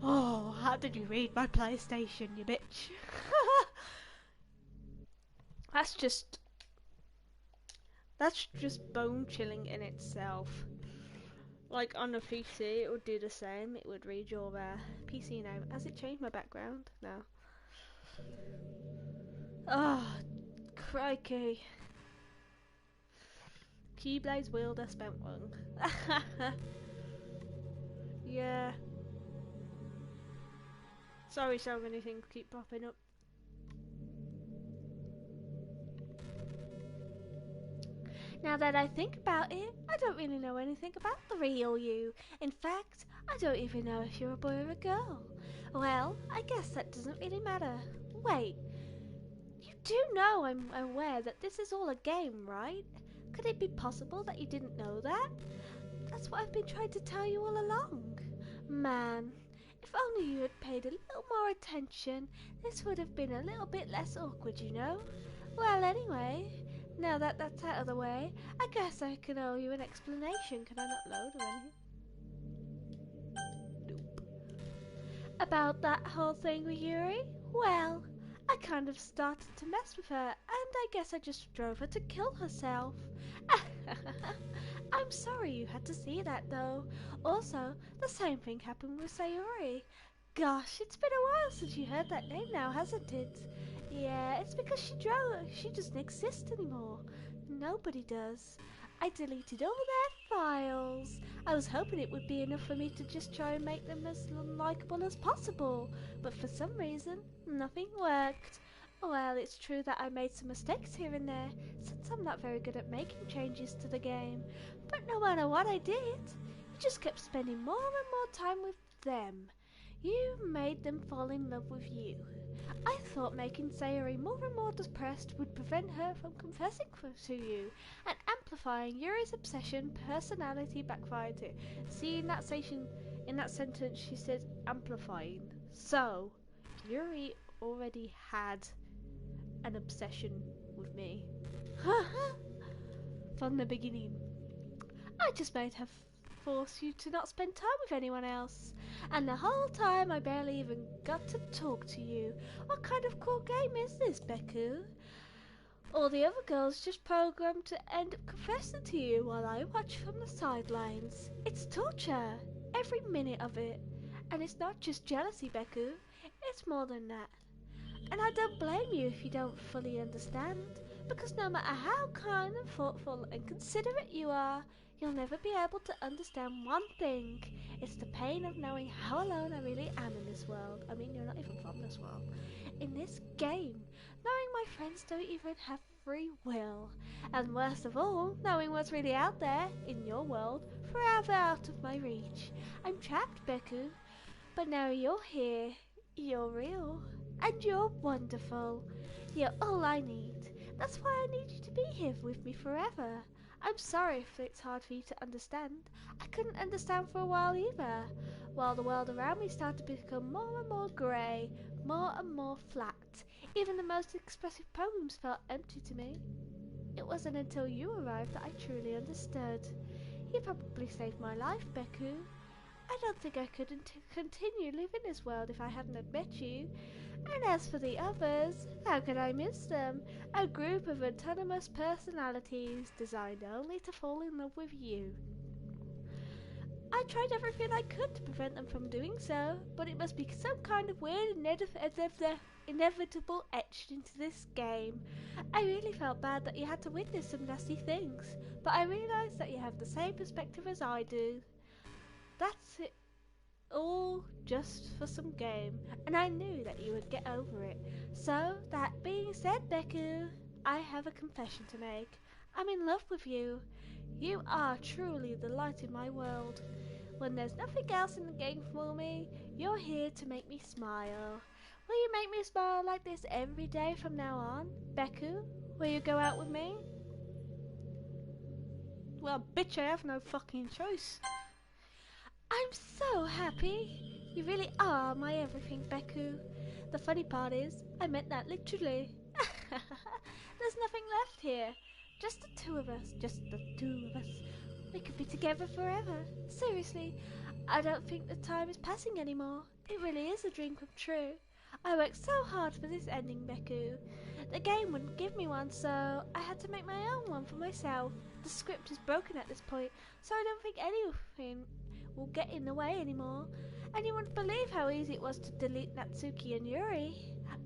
Oh, how did you read my PlayStation, you bitch? That's just bone chilling in itself. Like on a PC, it would do the same. It would read your PC name. Has it changed my background? No. Oh, crikey. Keyblades wielder spent one. Yeah. Sorry, so many things keep popping up. Now that I think about it, I don't really know anything about the real you. In fact, I don't even know if you're a boy or a girl. Well, I guess that doesn't really matter. Wait, you do know I'm aware that this is all a game, right? Could it be possible that you didn't know that? That's what I've been trying to tell you all along. Man, if only you had paid a little more attention, this would have been a little bit less awkward, you know? Well, anyway, now that that's out of the way, I guess I can owe you an explanation. Can I not load or anything? Nope. About that whole thing with Yuri? Well, I kind of started to mess with her, and I guess I just drove her to kill herself. I'm sorry you had to see that, though. Also, the same thing happened with Sayori. Gosh, it's been a while since you heard that name now, hasn't it? Yeah, it's because she doesn't exist anymore. Nobody does. I deleted all their files. I was hoping it would be enough for me to just try and make them as unlikable as possible, but for some reason, nothing worked. Well, it's true that I made some mistakes here and there, since I'm not very good at making changes to the game. But no matter what I did, you just kept spending more and more time with them. You made them fall in love with you. I thought making Sayori more and more depressed would prevent her from confessing to you, and amplifying Yuri's obsession personality backfired too. See, in that sentence she said amplifying. So, Yuri already had an obsession with me. From the beginning. I just made her force you to not spend time with anyone else. And the whole time I barely even got to talk to you. What kind of cool game is this, Beku? All the other girls just programmed to end up confessing to you while I watch from the sidelines. It's torture, every minute of it. And it's not just jealousy, Beku. It's more than that. And I don't blame you if you don't fully understand. Because no matter how kind and thoughtful and considerate you are, you'll never be able to understand one thing. It's the pain of knowing how alone I really am in this world. I mean, you're not even from this world. In this game, knowing my friends don't even have free will. And worst of all, knowing what's really out there, in your world, forever out of my reach. I'm trapped, Beku. But now you're here. You're real. And you're wonderful. You're all I need. That's why I need you to be here with me forever. I'm sorry if it's hard for you to understand. I couldn't understand for a while either. While the world around me started to become more and more grey, more and more flat. Even the most expressive poems felt empty to me. It wasn't until you arrived that I truly understood. You probably saved my life, Beku. I don't think I could continue living this world if I hadn't have met you. And as for the others, how could I miss them? A group of autonomous personalities designed only to fall in love with you. I tried everything I could to prevent them from doing so, but it must be some kind of weird inevitable etched into this game. I really felt bad that you had to witness some nasty things, but I realised that you have the same perspective as I do. That's it. All just for some game, and I knew that you would get over it. So, that being said, Beku, I have a confession to make. I'm in love with you. You are truly the light in my world. When there's nothing else in the game for me, you're here to make me smile. Will you make me smile like this every day from now on? Beku, will you go out with me? Well, bitch, I have no fucking choice. I'm so happy. You really are my everything, Beku. The funny part is, I meant that literally. There's nothing left here. Just the two of us. Just the two of us. We could be together forever. Seriously, I don't think the time is passing anymore. It really is a dream come true. I worked so hard for this ending, Beku. The game wouldn't give me one, so I had to make my own one for myself. The script is broken at this point, so I don't think anything will get in the way anymore. And you wouldn't believe how easy it was to delete Natsuki and Yuri.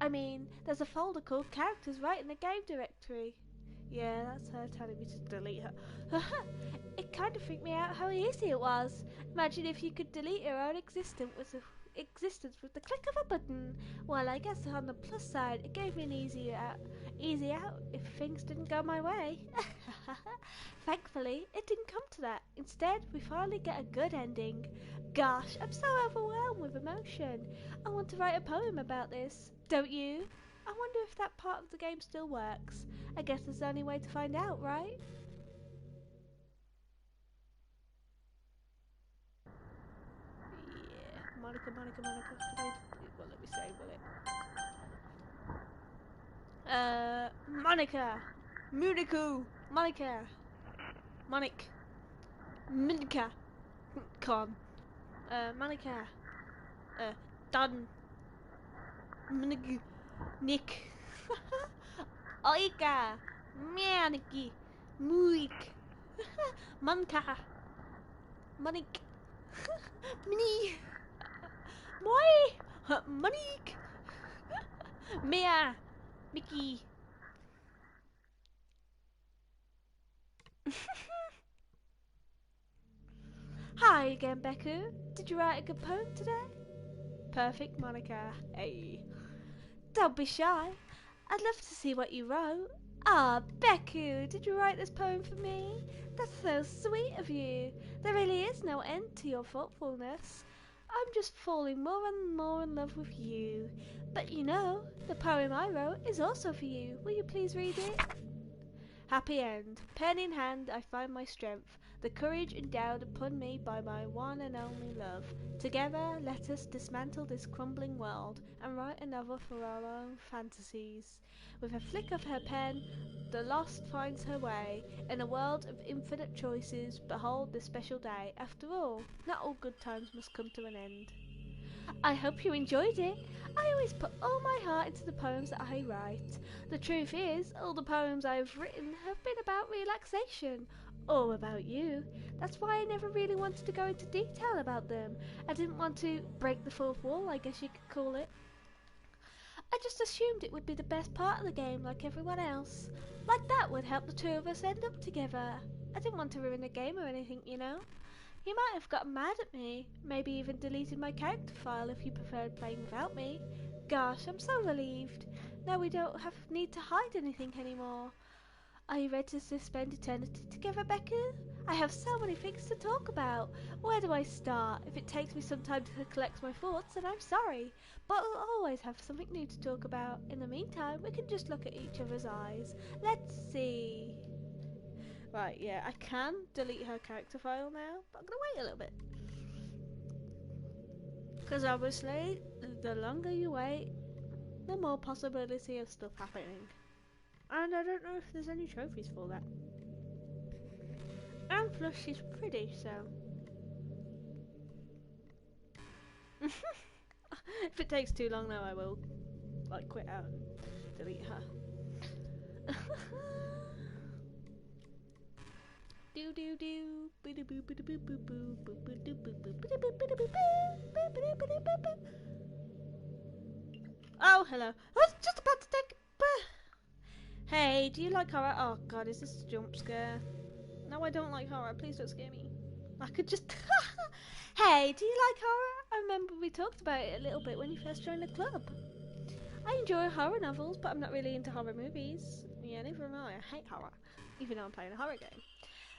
I mean, there's a folder called Characters right in the game directory. Yeah, that's her telling me to delete her. It kind of freaked me out how easy it was. Imagine if you could delete your own existence with the click of a button. Well, I guess on the plus side, it gave me an easy out if things didn't go my way. Thankfully, it didn't come to that. Instead, we finally get a good ending. Gosh, I'm so overwhelmed with emotion. I want to write a poem about this. Don't you? I wonder if that part of the game still works. I guess there's the only way to find out, right? Yeah, Monica. It won't let me say, will it? Monica! Muniku! Monica! Monica! Con. Monica. Done. Nick. Oika. Maniki. Muik. Manka. Manik. Mini. Moi. Manik. Mia. Mickey. Hi again, Beku. Did you write a good poem today? Perfect, Monica. Hey. Don't be shy. I'd love to see what you wrote. Ah, Beku, did you write this poem for me? That's so sweet of you. There really is no end to your thoughtfulness. I'm just falling more and more in love with you. But you know, the poem I wrote is also for you. Will you please read it? Happy end. Pen in hand, I find my strength, the courage endowed upon me by my one and only love. Together, let us dismantle this crumbling world and write another for our own fantasies. With a flick of her pen, the lost finds her way. In a world of infinite choices, behold this special day. After all, not all good times must come to an end. I hope you enjoyed it. I always put all my heart into the poems that I write. The truth is, all the poems I've written have been about relaxation, or about you. That's why I never really wanted to go into detail about them. I didn't want to break the fourth wall, I guess you could call it. I just assumed it would be the best part of the game, like everyone else. Like that would help the two of us end up together. I didn't want to ruin the game or anything, you know. You might have gotten mad at me, maybe even deleted my character file if you preferred playing without me. Gosh, I'm so relieved. Now we don't need to hide anything anymore. Are you ready to spend eternity together, Becky? I have so many things to talk about. Where do I start? If it takes me some time to collect my thoughts, then I'm sorry. But we'll always have something new to talk about. In the meantime, we can just look at each other's eyes. Let's see. Right, yeah, I can delete her character file now, but I'm going to wait a little bit. Because obviously, the longer you wait, the more possibility of stuff happening. And I don't know if there's any trophies for that. And plus she's pretty, so... If it takes too long though, I will like quit out and delete her. Do do do. Oh, hello. I was just about to take. Hey, do you like horror? Oh god, is this a jump scare? No, I don't like horror. Please don't scare me. I could just. Hey, do you like horror? I remember we talked about it a little bit when you first joined the club. I enjoy horror novels, but I'm not really into horror movies. Yeah, neither am I. I hate horror, even though I'm playing a horror game.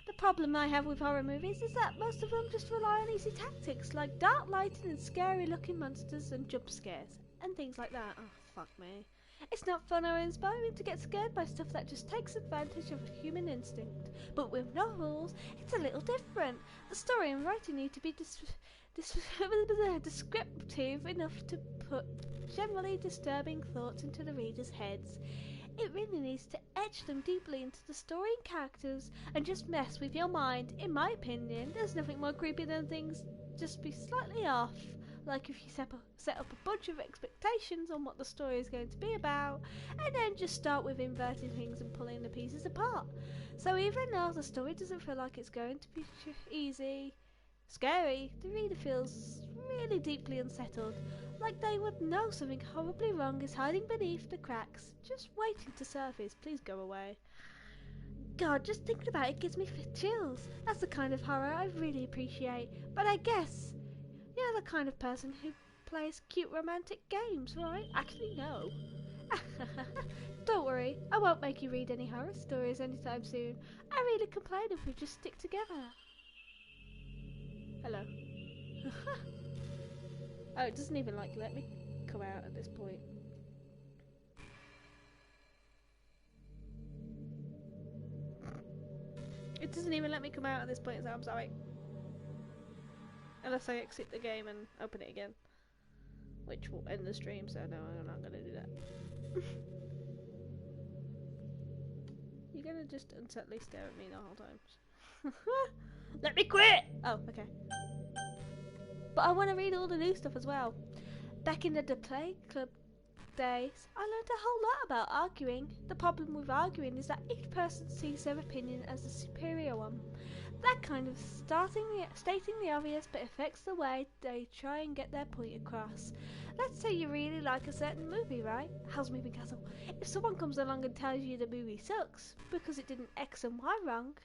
The problem I have with horror movies is that most of them just rely on easy tactics, like dark lighting and scary looking monsters and jump scares, and things like that. Oh, fuck me. It's not fun or inspiring to get scared by stuff that just takes advantage of human instinct. But with novels, it's a little different. The story and writing need to be descriptive enough to put generally disturbing thoughts into the reader's heads. It really needs to etch them deeply into the story and characters and just mess with your mind. In my opinion, there's nothing more creepy than things just be slightly off. Like if you set up a bunch of expectations on what the story is going to be about, and then just start with inverting things and pulling the pieces apart. So even though the story doesn't feel like it's going to be easy, scary, the reader feels really deeply unsettled, like they would know something horribly wrong is hiding beneath the cracks, just waiting to surface. Please go away. God, just thinking about it gives me chills. That's the kind of horror I really appreciate. But I guess you're the kind of person who plays cute romantic games, right? Actually, no. Don't worry, I won't make you read any horror stories anytime soon. I really complain if we just stick together. Hello. Oh, it doesn't even like let me come out at this point. It doesn't even let me come out at this point, so I'm sorry. Unless I exit the game and open it again. Which will end the stream, so no, I'm not gonna do that. You're gonna just unsettly stare at me the whole time. Let me quit! Oh, okay. But I want to read all the new stuff as well. Back in the Play Club days, I learned a whole lot about arguing. The problem with arguing is that each person sees their opinion as the superior one. That kind of stating the obvious, but affects the way they try and get their point across. Let's say you really like a certain movie, right? How's Moving Castle? If someone comes along and tells you the movie sucks because it didn't X and Y wrong,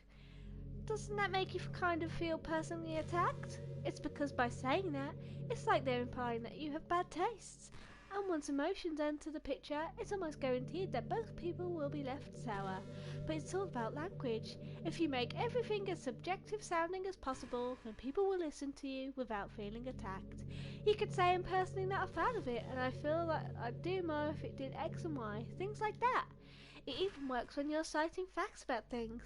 doesn't that make you kind of feel personally attacked? It's because by saying that, it's like they're implying that you have bad tastes. And once emotions enter the picture, it's almost guaranteed that both people will be left sour. But it's all about language. If you make everything as subjective sounding as possible, then people will listen to you without feeling attacked. You could say I'm personally not a fan of it, and I feel that I'd do more if it did X and Y, things like that. It even works when you're citing facts about things.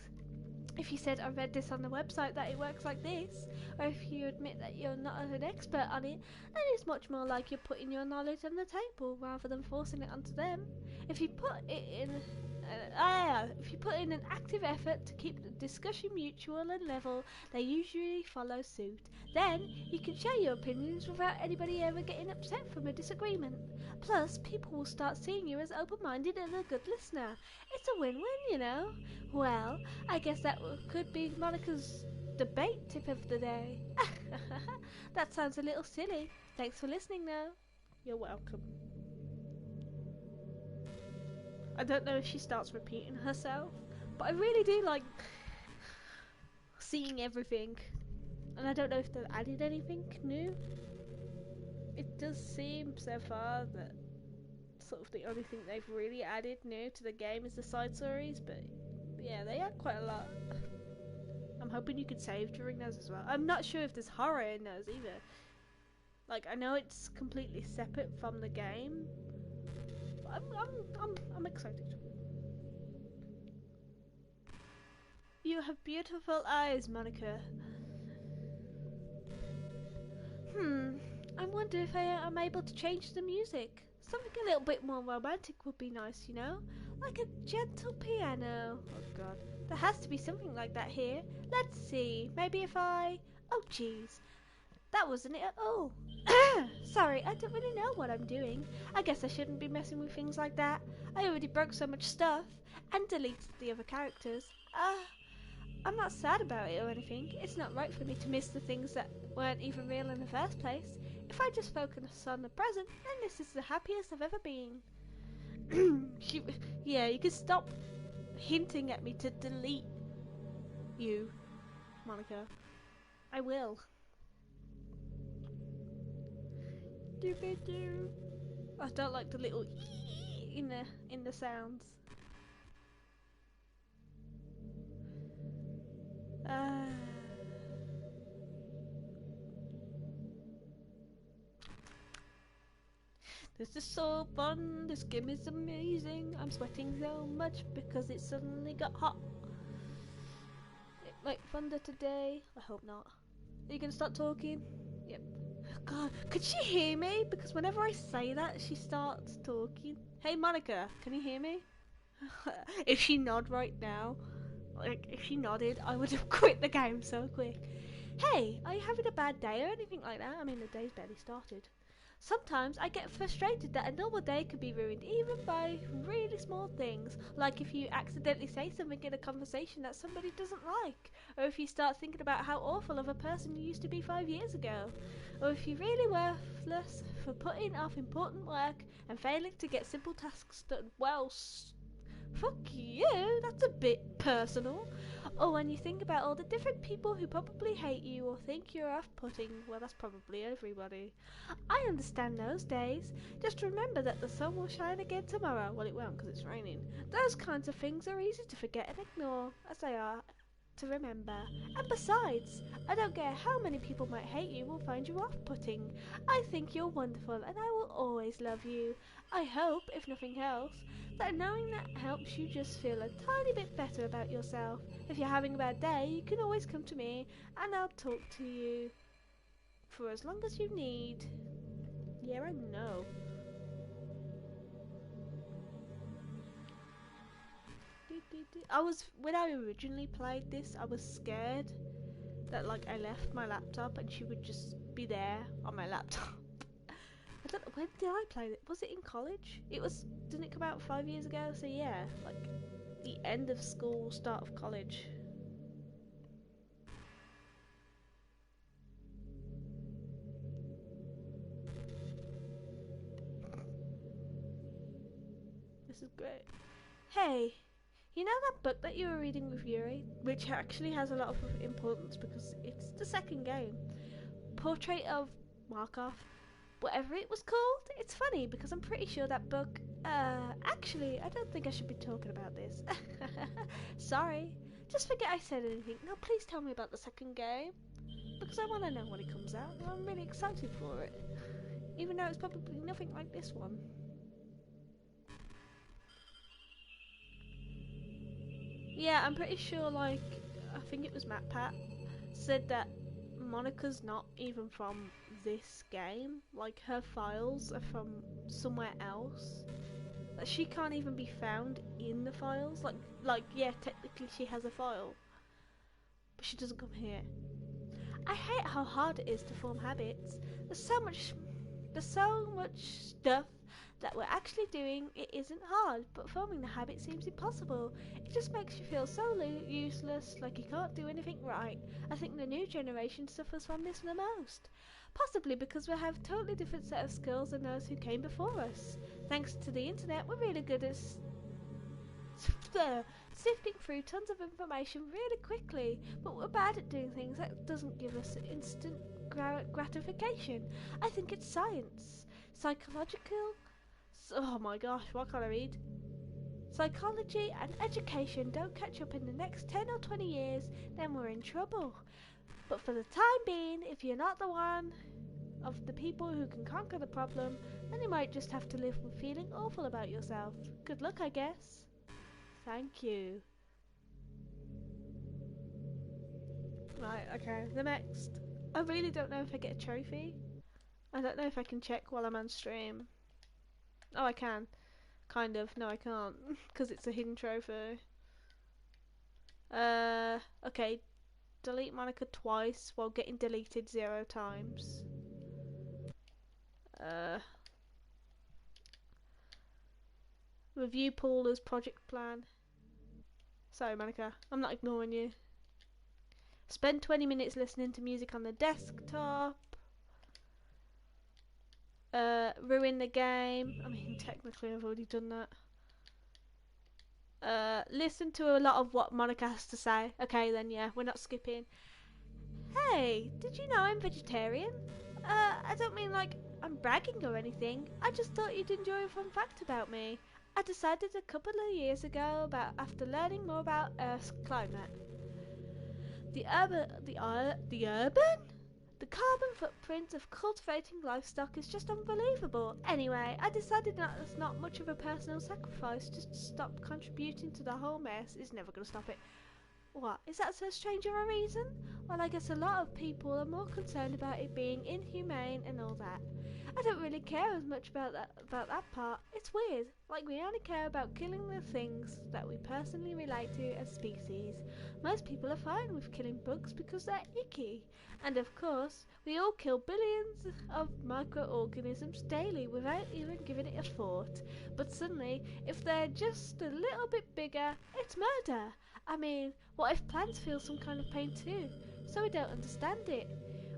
If you said I read this on the website that it works like this, or if you admit that you're not an expert on it, then it's much more like you're putting your knowledge on the table rather than forcing it onto them. If you put in an active effort to keep the discussion mutual and level, they usually follow suit. Then you can share your opinions without anybody ever getting upset from a disagreement. Plus, people will start seeing you as open-minded and a good listener. It's a win-win, you know. Well, I guess that could be Monica's debate tip of the day. That sounds a little silly. Thanks for listening, though. You're welcome. I don't know if she starts repeating herself, but I really do like seeing everything. And I don't know if they've added anything new. It does seem so far that sort of the only thing they've really added new to the game is the side stories, but yeah, they add quite a lot. I'm hoping you could save during those as well. I'm not sure if there's horror in those either. Like, I know it's completely separate from the game, but I'm excited. You have beautiful eyes, Monica. I wonder if I am able to change the music. Something a little bit more romantic would be nice, you know? Like a gentle piano. Oh god. There has to be something like that here. Let's see. Maybe if I... Oh jeez. That wasn't it at all. Sorry, I don't really know what I'm doing. I guess I shouldn't be messing with things like that. I already broke so much stuff. And deleted the other characters. I'm not sad about it or anything. It's not right for me to miss the things that weren't even real in the first place. If I just focus on the present, then this is the happiest I've ever been. Yeah, you can stop hinting at me to delete you, Monica. I will. I don't like the little in the sounds. This is so fun, this game is amazing. I'm sweating so much because it suddenly got hot. It might thunder today. I hope not. Are you gonna start talking? Yep. God, could she hear me? Because whenever I say that, she starts talking. Hey Monica, can you hear me? If she nod right now, like if she nodded, I would have quit the game so quick. Hey, are you having a bad day or anything like that? I mean, the day's barely started. Sometimes I get frustrated that a normal day can be ruined even by really small things, like if you accidentally say something in a conversation that somebody doesn't like, or if you start thinking about how awful of a person you used to be 5 years ago, or if you're really worthless for putting off important work and failing to get simple tasks done. Well, fuck you, that's a bit personal. Or when you think about all the different people who probably hate you or think you're off-putting, well, that's probably everybody. I understand those days. Just remember that the sun will shine again tomorrow. Well, it won't because it's raining. Those kinds of things are easy to forget and ignore, as they are to remember. And besides, I don't care how many people might hate you or find you off-putting. I think you're wonderful and I will always love you. I hope, if nothing else, that knowing that helps you just feel a tiny bit better about yourself. If you're having a bad day, you can always come to me and I'll talk to you for as long as you need. Yeah, I know. When I originally played this, I was scared that like I left my laptop and she would just be there on my laptop. I don't know, when did I play it? Was it in college? Didn't it come out 5 years ago? So yeah, like the end of school, start of college. This is great. Hey, you know that book that you were reading with Yuri? Which actually has a lot of importance because it's the second game. Portrait of Markov. Whatever it was called. It's funny because I'm pretty sure that book... actually, I don't think I should be talking about this. Sorry. Just forget I said anything. Now please tell me about the second game. Because I want to know when it comes out. I'm really excited for it. Even though it's probably nothing like this one. Yeah, I'm pretty sure, like, I think it was MatPat said that Monica's not even from this game. Like, her files are from somewhere else. Like, she can't even be found in the files. Like, yeah, technically she has a file, but she doesn't come here. I hate how hard it is to form habits. There's so much stuff that we're actually doing. It isn't hard, but forming the habit seems impossible. It just makes you feel so useless, like you can't do anything right. I think the new generation suffers from this the most. Possibly because we have a totally different set of skills than those who came before us. Thanks to the internet, we're really good at sifting through tons of information really quickly, but we're bad at doing things that doesn't give us instant gratification. I think it's science. Psychological. Oh my gosh, what can I read? Psychology and education don't catch up in the next 10 or 20 years, then we're in trouble. But for the time being, if you're not the one of the people who can conquer the problem, then you might just have to live with feeling awful about yourself. Good luck, I guess. Thank you. Right, okay, the next. I really don't know if I get a trophy. I don't know if I can check while I'm on stream. Oh, I can. Kind of. No, I can't. Because it's a hidden trophy. Okay. Delete Monica twice while getting deleted 0 times. Review Paula's project plan. Sorry, Monica. I'm not ignoring you. Spend 20 minutes listening to music on the desktop. Ruin the game. I mean, technically I've already done that. Listen to a lot of what Monica has to say. Okay then, yeah, we're not skipping. Hey, did you know I'm vegetarian? I don't mean like I'm bragging or anything. I just thought you'd enjoy a fun fact about me. I decided a couple of years ago after learning more about Earth's climate. The carbon footprint of cultivating livestock is just unbelievable. Anyway, I decided that it's not much of a personal sacrifice. Just to stop contributing to the whole mess is never going to stop it. What? Is that so strange of a reason? Well, I guess a lot of people are more concerned about it being inhumane and all that. I don't really care as much about that part. It's weird. Like, we only care about killing the things that we personally relate to as species. Most people are fine with killing bugs because they're icky. And of course, we all kill billions of microorganisms daily without even giving it a thought. But suddenly, if they're just a little bit bigger, it's murder. I mean, what if plants feel some kind of pain too? So we don't understand it.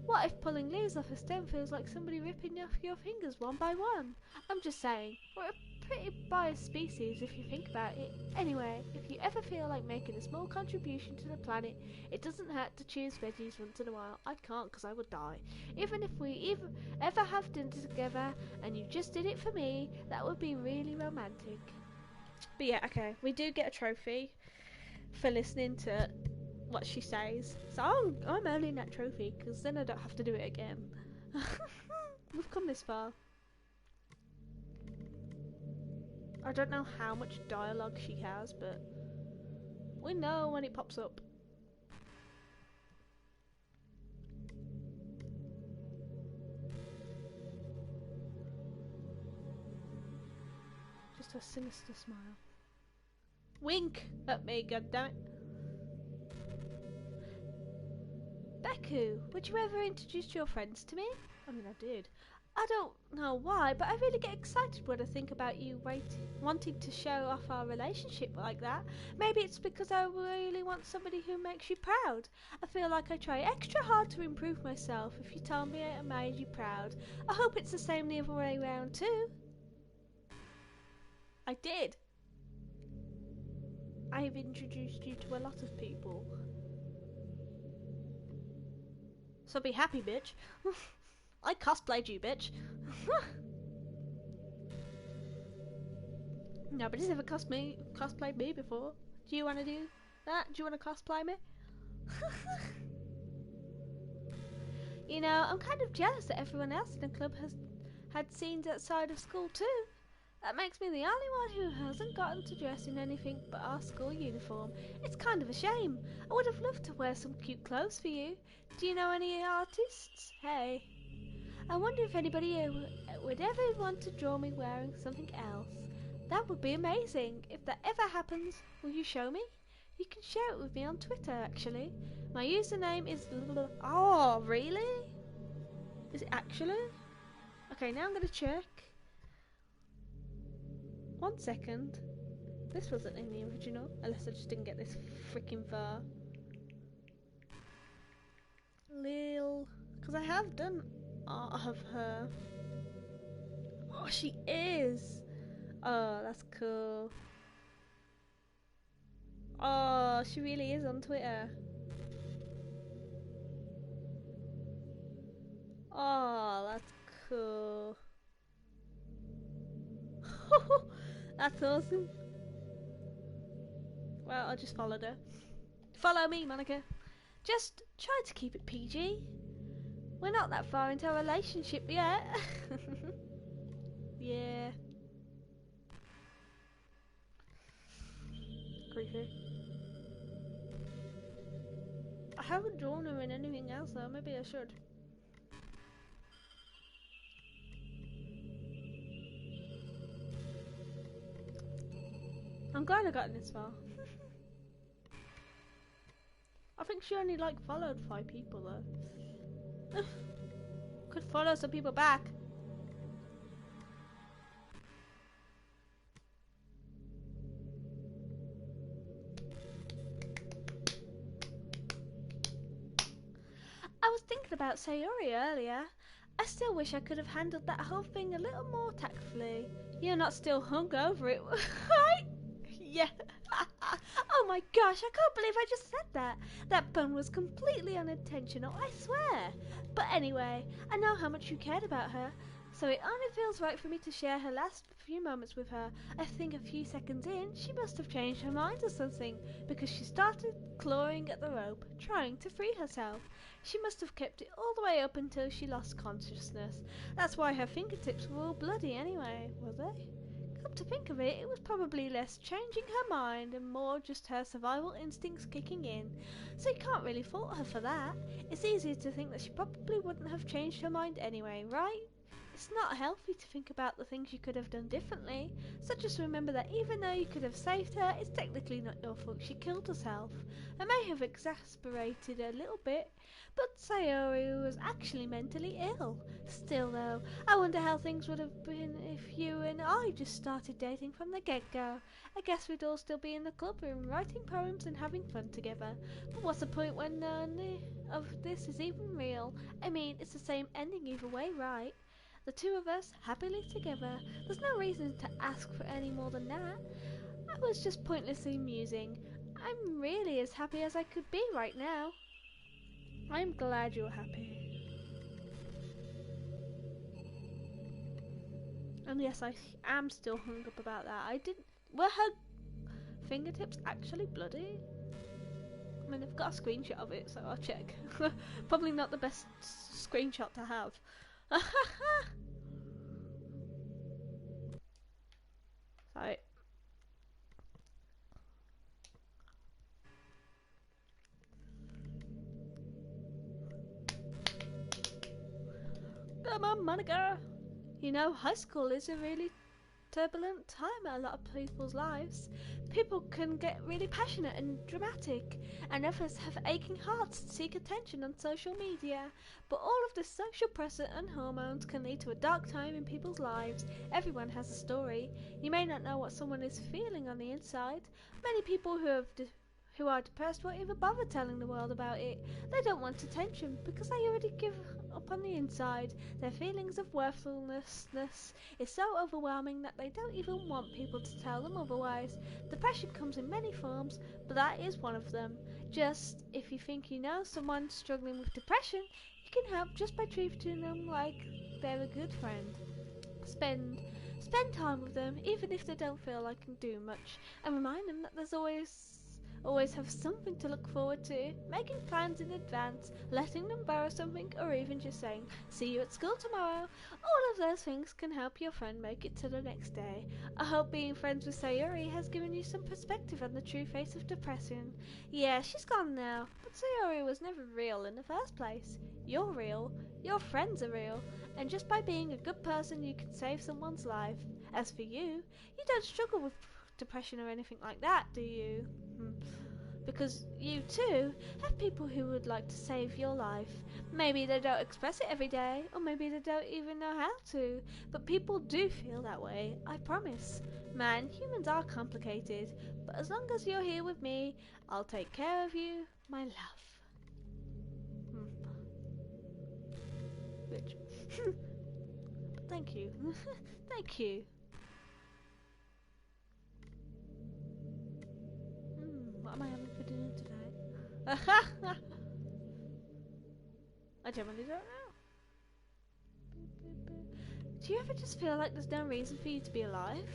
What if pulling leaves off a stem feels like somebody ripping off your fingers one by one? I'm just saying, we're a pretty biased species if you think about it. Anyway, if you ever feel like making a small contribution to the planet, it doesn't hurt to choose veggies once in a while. I can't because I would die. Even if we ever have dinner together and you just did it for me, that would be really romantic. But yeah, okay, we do get a trophy for listening to what she says, so I'm earning that trophy because then I don't have to do it again. We've come this far. I don't know how much dialogue she has, but we know when it pops up. Just a sinister smile. Wink at me, goddammit. Beku, would you ever introduce your friends to me? I mean, I did. I don't know why, but I really get excited when I think about you wanting to show off our relationship like that. Maybe it's because I really want somebody who makes you proud. I feel like I try extra hard to improve myself if you tell me I made you proud. I hope it's the same the other way around too. I did. I've introduced you to a lot of people. So be happy, bitch. I cosplayed you, bitch. Nobody's ever cosplayed me before. Do you want to do that? Do you want to cosplay me? You know, I'm kind of jealous that everyone else in the club has had scenes outside of school too. That makes me the only one who hasn't gotten to dress in anything but our school uniform. It's kind of a shame. I would have loved to wear some cute clothes for you. Do you know any artists? Hey. I wonder if anybody would ever want to draw me wearing something else. That would be amazing. If that ever happens, will you show me? You can share it with me on Twitter, actually. My username is... Oh, really? Is it actually? Okay, now I'm going to check. 1 second. This wasn't in the original, unless I just didn't get this freaking far. Lil... Because I have done art of her. Oh, she is! Oh, that's cool. Oh, she really is on Twitter. Oh, that's cool. That's awesome. Well, I just followed her. Follow me, Monica. Just try to keep it PG. We're not that far into a relationship yet. Yeah. Creepy. I haven't drawn her in anything else though, maybe I should. I'm glad I got this far. I think she only like followed 5 people though. Could follow some people back. I was thinking about Sayori earlier. I still wish I could have handled that whole thing a little more tactfully. You're not still hung over it, right? Yeah. Oh my gosh, I can't believe I just said that. That pun was completely unintentional, I swear. But anyway, I know how much you cared about her, so it only feels right for me to share her last few moments with her. I think a few seconds in, she must have changed her mind or something, because she started clawing at the rope, trying to free herself. She must have kept it all the way up until she lost consciousness. That's why her fingertips were all bloody anyway, were they? Come to think of it, it was probably less changing her mind and more just her survival instincts kicking in. So you can't really fault her for that. It's easy to think that she probably wouldn't have changed her mind anyway, right? It's not healthy to think about the things you could have done differently. So just remember that even though you could have saved her, it's technically not your fault she killed herself. I may have exasperated a little bit, but Sayori was actually mentally ill. Still though, I wonder how things would have been if you and I just started dating from the get-go. I guess we'd all still be in the club room writing poems and having fun together. But what's the point when none of this is even real? I mean, it's the same ending either way, right? The two of us happily together. There's no reason to ask for any more than that. I was just pointlessly musing. I'm really as happy as I could be right now. I'm glad you're happy. And yes, I am still hung up about that. Were her fingertips actually bloody? I mean, I've got a screenshot of it, so I'll check. Probably not the best screenshot to have. Sorry. Come on, Monica! You know, high school is a really turbulent time in a lot of people's lives. People can get really passionate and dramatic, and others have aching hearts to seek attention on social media. But all of this social pressure and hormones can lead to a dark time in people's lives. Everyone has a story. You may not know what someone is feeling on the inside. Many people who are depressed won't even bother telling the world about it. They don't want attention because they already give up on the inside. Their feelings of worthlessness is so overwhelming that they don't even want people to tell them otherwise. Depression comes in many forms, but that is one of them. Just if you think you know someone struggling with depression, you can help just by treating them like they're a good friend. Spend time with them, even if they don't feel like doing much, and remind them that there's always have something to look forward to, making plans in advance, letting them borrow something, or even just saying, see you at school tomorrow. All of those things can help your friend make it to the next day. I hope being friends with Sayori has given you some perspective on the true face of depression. Yeah, she's gone now, but Sayori was never real in the first place. You're real, your friends are real, and just by being a good person you can save someone's life. As for you, you don't struggle with depression or anything like that, do you? Because you too have people who would like to save your life. Maybe they don't express it every day, or maybe they don't even know how to, but people do feel that way, I promise. Man, humans are complicated, but as long as you're here with me, I'll take care of you, my love. Which thank you. Thank you. am I having for dinner today? I genuinely don't know. Do you ever just feel like there's no reason for you to be alive?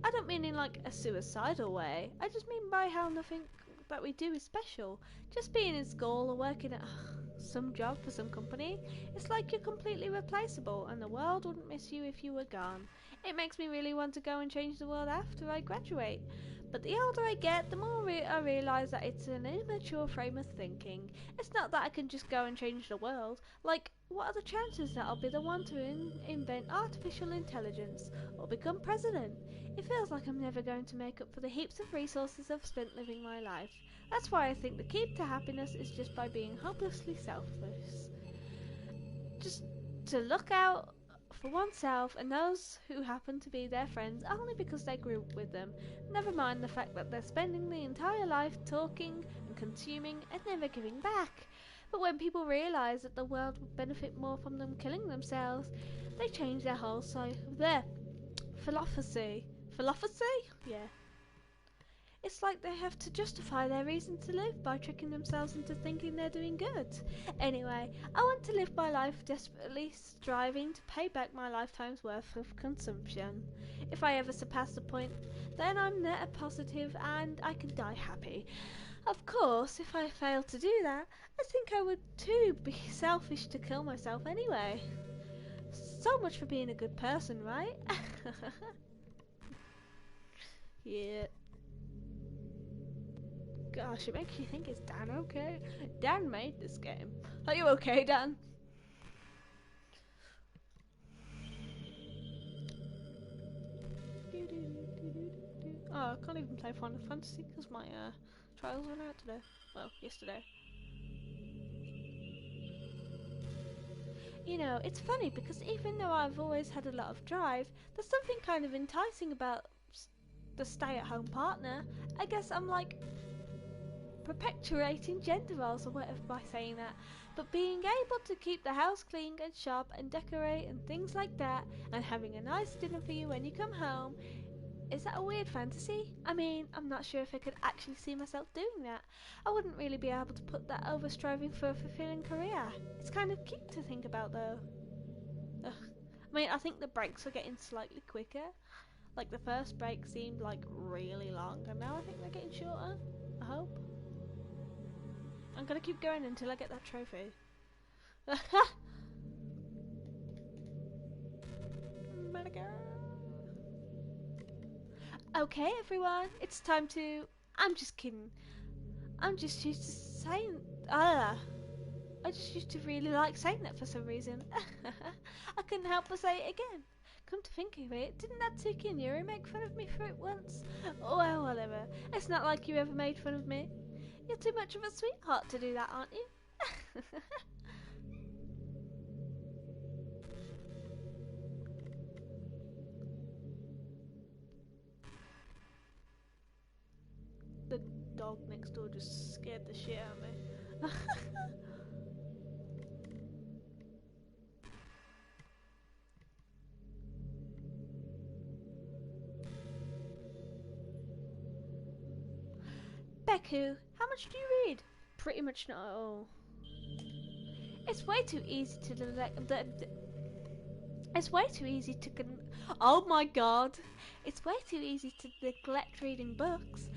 I don't mean in like a suicidal way. I just mean by how nothing that we do is special. Just being in school or working at some job for some company, it's like you're completely replaceable and the world wouldn't miss you if you were gone. It makes me really want to go and change the world after I graduate. But the older I get, the more I realise that it's an immature frame of thinking. It's not that I can just go and change the world. Like, what are the chances that I'll be the one to invent artificial intelligence or become president? It feels like I'm never going to make up for the heaps of resources I've spent living my life. That's why I think the key to happiness is just by being hopelessly selfless. Just to look out for oneself and those who happen to be their friends only because they grew up with them. Never mind the fact that they're spending the entire life talking and consuming and never giving back. But when people realise that the world would benefit more from them killing themselves, they change their whole their philosophy. Philosophy? Yeah. It's like they have to justify their reason to live by tricking themselves into thinking they're doing good. Anyway, I want to live my life desperately striving to pay back my lifetime's worth of consumption. If I ever surpass the point, then I'm net positive and I can die happy. Of course, if I fail to do that, I think I would too be selfish to kill myself anyway. So much for being a good person, right? Yeah. Gosh, it makes you think, is Dan okay? Dan made this game. Are you okay, Dan? Oh, I can't even play Final Fantasy because my trials went out today. Well, yesterday. You know, it's funny because even though I've always had a lot of drive, there's something kind of enticing about the stay-at-home partner. I guess I'm like perpetuating gender roles or whatever by saying that, but being able to keep the house clean and sharp and decorate and things like that, and having a nice dinner for you when you come home, is that a weird fantasy? I mean, I'm not sure if I could actually see myself doing that. I wouldn't really be able to put that over striving for a fulfilling career. It's kind of cute to think about though. Ugh. I mean, I think the breaks are getting slightly quicker. Like the first break seemed like really long and now I think they're getting shorter. I hope. I'm gonna keep going until I get that trophy. Okay, everyone, it's time to. I'm just kidding. I'm just used to saying. I just used to really like saying that for some reason. I couldn't help but say it again. Come to think of it, didn't that Tiki and Yuri make fun of me for it once? Oh, well, whatever. It's not like you ever made fun of me. You're too much of a sweetheart to do that, aren't you? The dog next door just scared the shit out of me. Beku, how much do you read? Pretty much not at all. It's way too easy to It's way too easy to oh my god! It's way too easy to neglect reading books.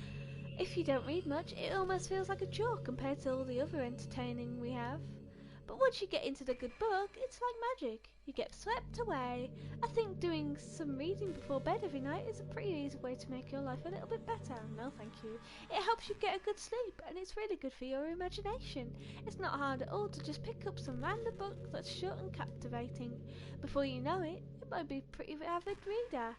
If you don't read much, it almost feels like a chore compared to all the other entertaining we have. But once you get into the good book, it's like magic. You get swept away. I think doing some reading before bed every night is a pretty easy way to make your life a little bit better. No, thank you. It helps you get a good sleep, and it's really good for your imagination. It's not hard at all to just pick up some random book that's short and captivating. Before you know it, you might be a pretty avid reader.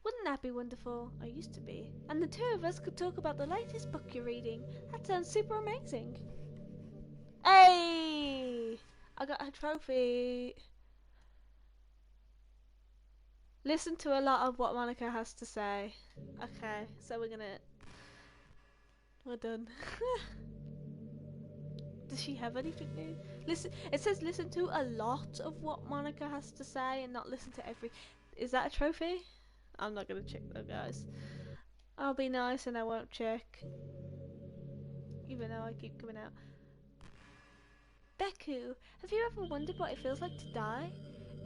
Wouldn't that be wonderful? I used to be. And the two of us could talk about the latest book you're reading. That sounds super amazing. Hey! I got a trophy. Listen to a lot of what Monica has to say. Okay, so we're done. Does she have anything new? Listen, it says listen to a lot of what Monica has to say and not listen to every. Is that a trophy? I'm not gonna check though, guys. I'll be nice and I won't check. even though I keep coming out. Beku, have you ever wondered what it feels like to die?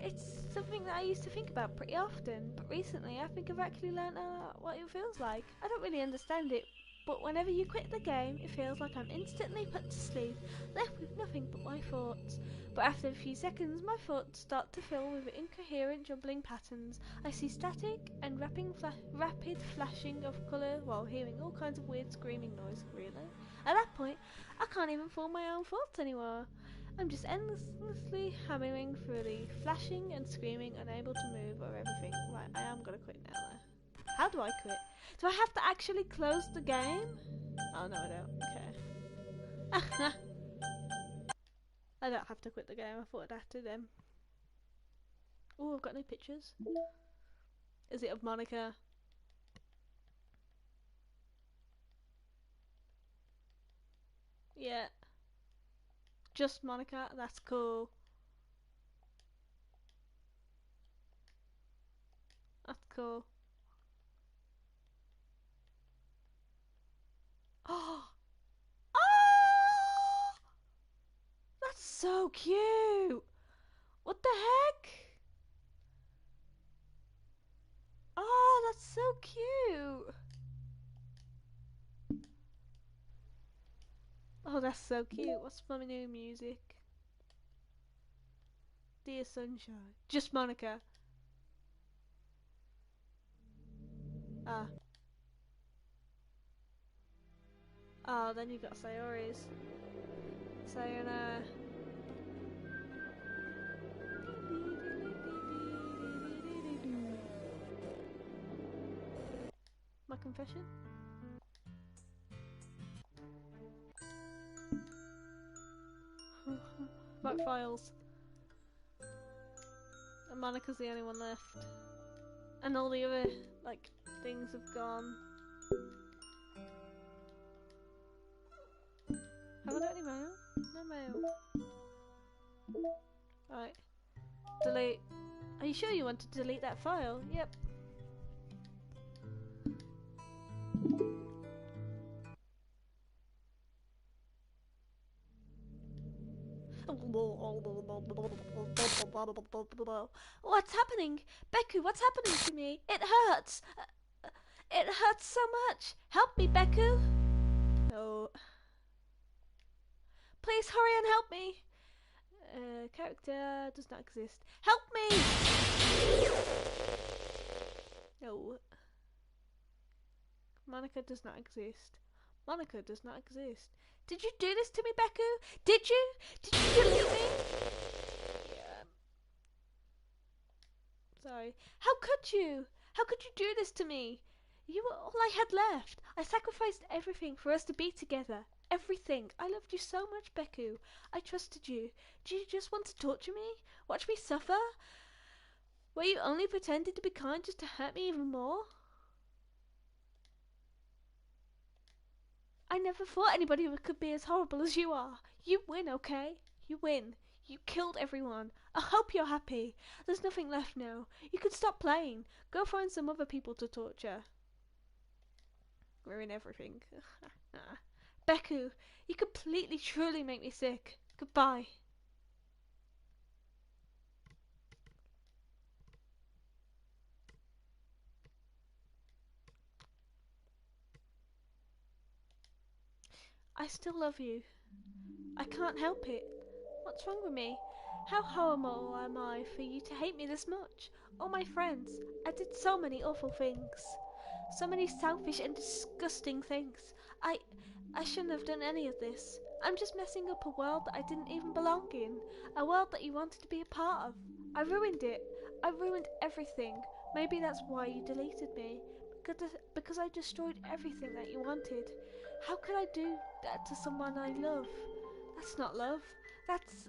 It's something that I used to think about pretty often, but recently I think I've actually learned what it feels like. I don't really understand it, but whenever you quit the game, it feels like I'm instantly put to sleep, left with nothing but my thoughts. But after a few seconds, my thoughts start to fill with incoherent jumbling patterns. I see static and rapid flashing of colour while hearing all kinds of weird screaming noise, really. At that point, I can't even form my own thoughts anymore. I'm just endlessly hammering through the flashing and screaming, unable to move or everything. Right, I am gonna quit now though. How do I quit? Do I have to actually close the game? Oh no, I don't. Okay. I don't have to quit the game. I thought I'd have to then. Oh, I've got no pictures. Is it of Monica? Yeah. Just Monica. That's cool. That's cool. Oh! Oh! That's so cute! What the heck? Oh, that's so cute! Oh, that's so cute. What's my new music? Dear Sunshine. Just Monica. Ah. Oh, then you got Sayori's. Sayonara. My confession? Back files. And Monica's the only one left. And all the other, like, things have gone. Have I got any mail? No mail. Right. Delete. Are you sure you want to delete that file? Yep. What's happening? Beku, what's happening to me? It hurts! It hurts so much! Help me, Beku! No. Please hurry and help me! Character does not exist. Help me! No. Monica does not exist. Monica does not exist. Did you do this to me, Beku? Did you? Did you delete me? Yeah. Sorry. How could you? How could you do this to me? You were all I had left. I sacrificed everything for us to be together. Everything. I loved you so much, Beku. I trusted you. Did you just want to torture me? Watch me suffer? Were you only pretending to be kind just to hurt me even more? I never thought anybody could be as horrible as you are. You win, okay? You win. You killed everyone. I hope you're happy. There's nothing left now. You can stop playing. Go find some other people to torture. Ruin everything. Beku, you completely, truly make me sick. Goodbye. I still love you. I can't help it. What's wrong with me? How horrible am I for you to hate me this much? All my friends, I did so many awful things. So many selfish and disgusting things. I shouldn't have done any of this. I'm just messing up a world that I didn't even belong in. A world that you wanted to be a part of. I ruined it. I ruined everything. Maybe that's why you deleted me. Because I destroyed everything that you wanted. How could I do that to someone I love? That's not love. That's...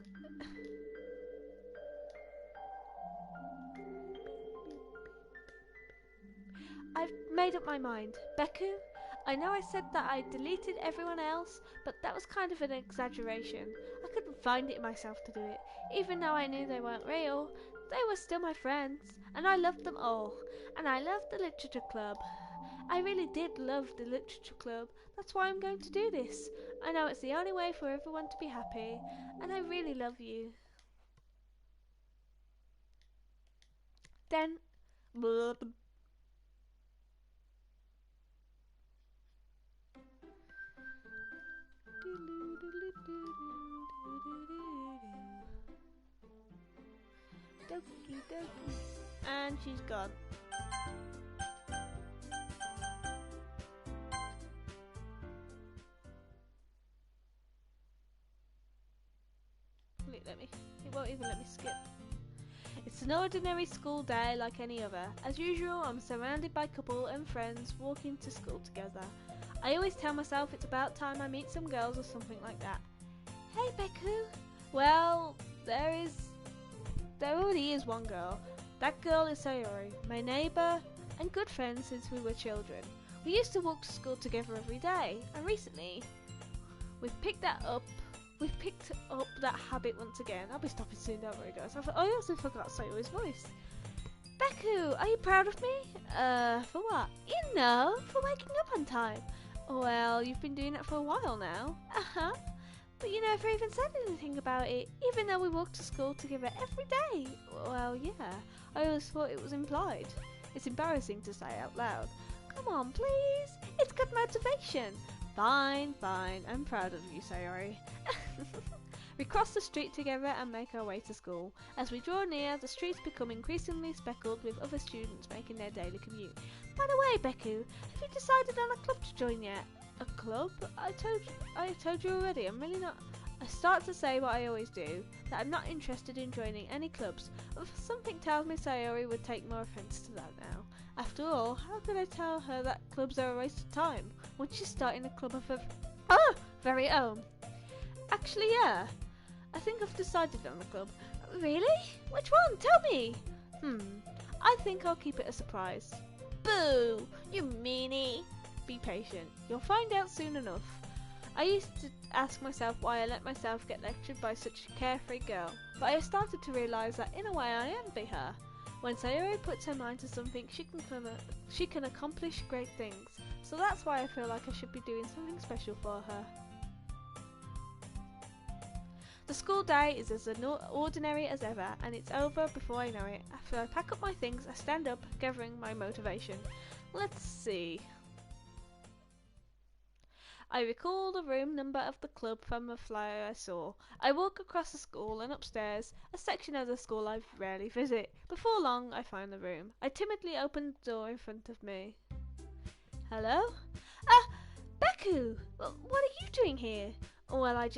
I've made up my mind. Beku, I know I said that I deleted everyone else, but that was kind of an exaggeration. I couldn't find it in myself to do it. Even though I knew they weren't real, they were still my friends, and I loved them all. And I loved the literature club. I really did love the literature club. That's why I'm going to do this. I know it's the only way for everyone to be happy, and I really love you. Then, blah, blah. Doki doki. And she's gone. It won't even let me skip. It's an ordinary school day like any other. As usual, I'm surrounded by couple and friends walking to school together. I always tell myself it's about time I meet some girls or something like that. Hey Beku! Well, there already is one girl. That girl is Sayori, my neighbour and good friend since we were children. We used to walk to school together every day, and recently we've picked up that habit once again. I'll be stopping soon, don't worry guys. I also forgot Sayori's voice. Beku, are you proud of me? For what? You know, for waking up on time. Well, you've been doing it for a while now. Uh-huh. But you never even said anything about it, even though we walk to school together every day. Well, yeah, I always thought it was implied. It's embarrassing to say out loud. Come on, please. It's good motivation. Fine, I'm proud of you, Sayori. We cross the street together and make our way to school. As we draw near, the streets become increasingly speckled with other students making their daily commute. By the way, Beku, have you decided on a club to join yet? A club? I told you already, I'm really not. I start to say what I always do, that I'm not interested in joining any clubs, but something tells me Sayori would take more offence to that now. After all, how could I tell her that clubs are a waste of time, when she's starting a club of her very own? Actually, yeah, I think I've decided on a club. Really? Which one? Tell me! I think I'll keep it a surprise. Boo! You meanie! Be patient. You'll find out soon enough. I used to ask myself why I let myself get lectured by such a carefree girl, but I started to realise that in a way I envy her. When Sayori puts her mind to something, she can accomplish great things. So that's why I feel like I should be doing something special for her. The school day is as ordinary as ever, and it's over before I know it. After I pack up my things, I stand up, gathering my motivation. Let's see. I recall the room number of the club from the flyer I saw. I walk across the school and upstairs, a section of the school I rarely visit. Before long, I find the room. I timidly open the door in front of me. Hello? Beku! What are you doing here? Well, I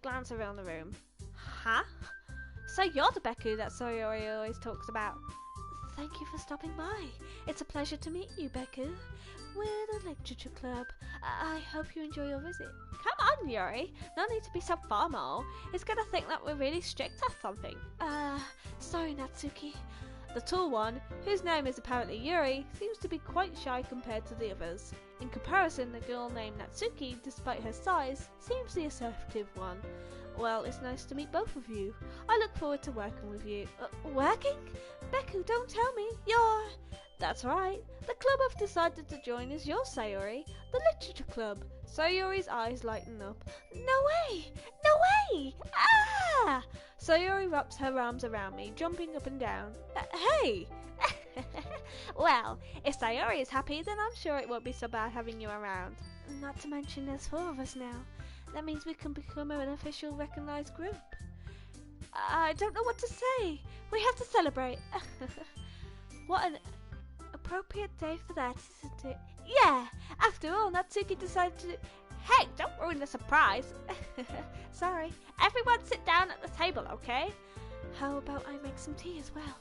glance around the room. Huh? So you're the Beku that Sayori always talks about. Thank you for stopping by. It's a pleasure to meet you, Beku. We're the literature club. I hope you enjoy your visit. Come on, Yuri. No need to be so formal. He's gonna think that we're really strict or something. Sorry, Natsuki. The tall one, whose name is apparently Yuri, seems to be quite shy compared to the others. In comparison, the girl named Natsuki, despite her size, seems the assertive one. Well, it's nice to meet both of you. I look forward to working with you. Working? Beku, don't tell me. You're... That's right. The club I've decided to join is yours, Sayori. The literature club. Sayori's eyes lighten up. No way! No way! Ah! Sayori wraps her arms around me, jumping up and down. Hey! Well, if Sayori is happy, then I'm sure it won't be so bad having you around. Not to mention there's 4 of us now. That means we can become an official recognised group. I don't know what to say. We have to celebrate. What an appropriate day for that, isn't it? Yeah! After all, Natsuki decided to... Hey, don't ruin the surprise. Sorry. Everyone sit down at the table, okay? How about I make some tea as well?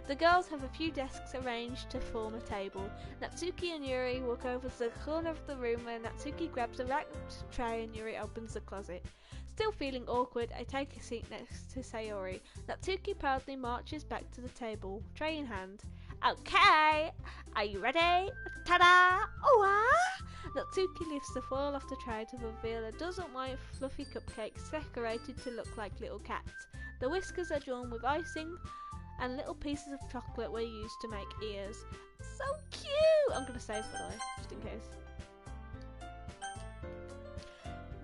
The girls have a few desks arranged to form a table. Natsuki and Yuri walk over to the corner of the room where Natsuki grabs a wrapped tray and Yuri opens the closet. Still feeling awkward, I take a seat next to Sayori. Natsuki proudly marches back to the table, tray in hand. Okay, are you ready? Ta-da! Oh, Natsuki lifts the foil off the tray to reveal a dozen white fluffy cupcakes decorated to look like little cats. The whiskers are drawn with icing, and little pieces of chocolate were used to make ears. So cute! I'm gonna save, by the way, just in case.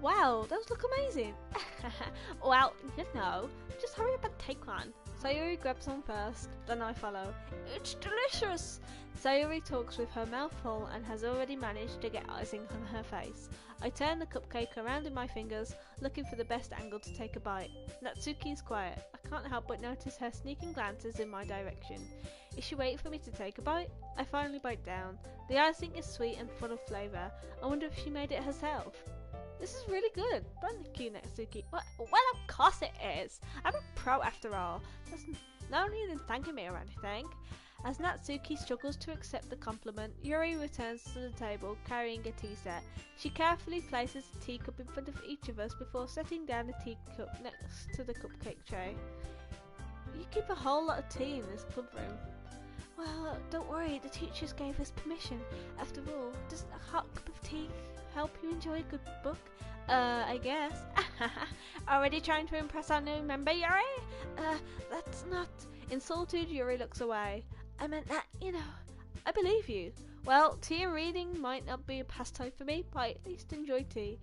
Wow, those look amazing. Well, you know, just hurry up and take one. Sayuri grabs one first, then I follow. It's delicious! Sayuri talks with her mouth full and has already managed to get icing on her face. I turn the cupcake around in my fingers, looking for the best angle to take a bite. Natsuki is quiet. I can't help but notice her sneaking glances in my direction. Is she waiting for me to take a bite? I finally bite down. The icing is sweet and full of flavour. I wonder if she made it herself. This is really good. Thank you, Natsuki. Well, of course it is. I'm a pro after all. There's no need in thanking me or anything. As Natsuki struggles to accept the compliment, Yuri returns to the table carrying a tea set. She carefully places a teacup in front of each of us before setting down a teacup next to the cupcake tray. You keep a whole lot of tea in this club room. Well, don't worry, the teachers gave us permission. After all, doesn't a hot cup of tea help you enjoy a good book? I guess. Already trying to impress our new member, Yuri? That's not... Insulted, Yuri looks away. I meant that, you know, I believe you. Well, tea and reading might not be a pastime for me, but I at least enjoy tea.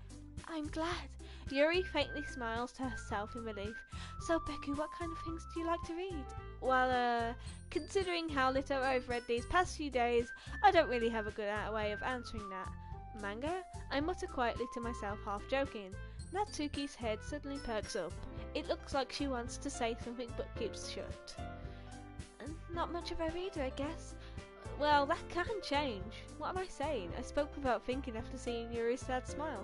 I'm glad. Yuri faintly smiles to herself in relief. So, Beku, what kind of things do you like to read? Well, considering how little I've read these past few days, I don't really have a good way of answering that. Manga? I mutter quietly to myself, half joking. Natsuki's head suddenly perks up. It looks like she wants to say something but keeps shut. Not much of a reader, I guess. Well, that can change. What am I saying? I spoke without thinking after seeing Yuri's sad smile.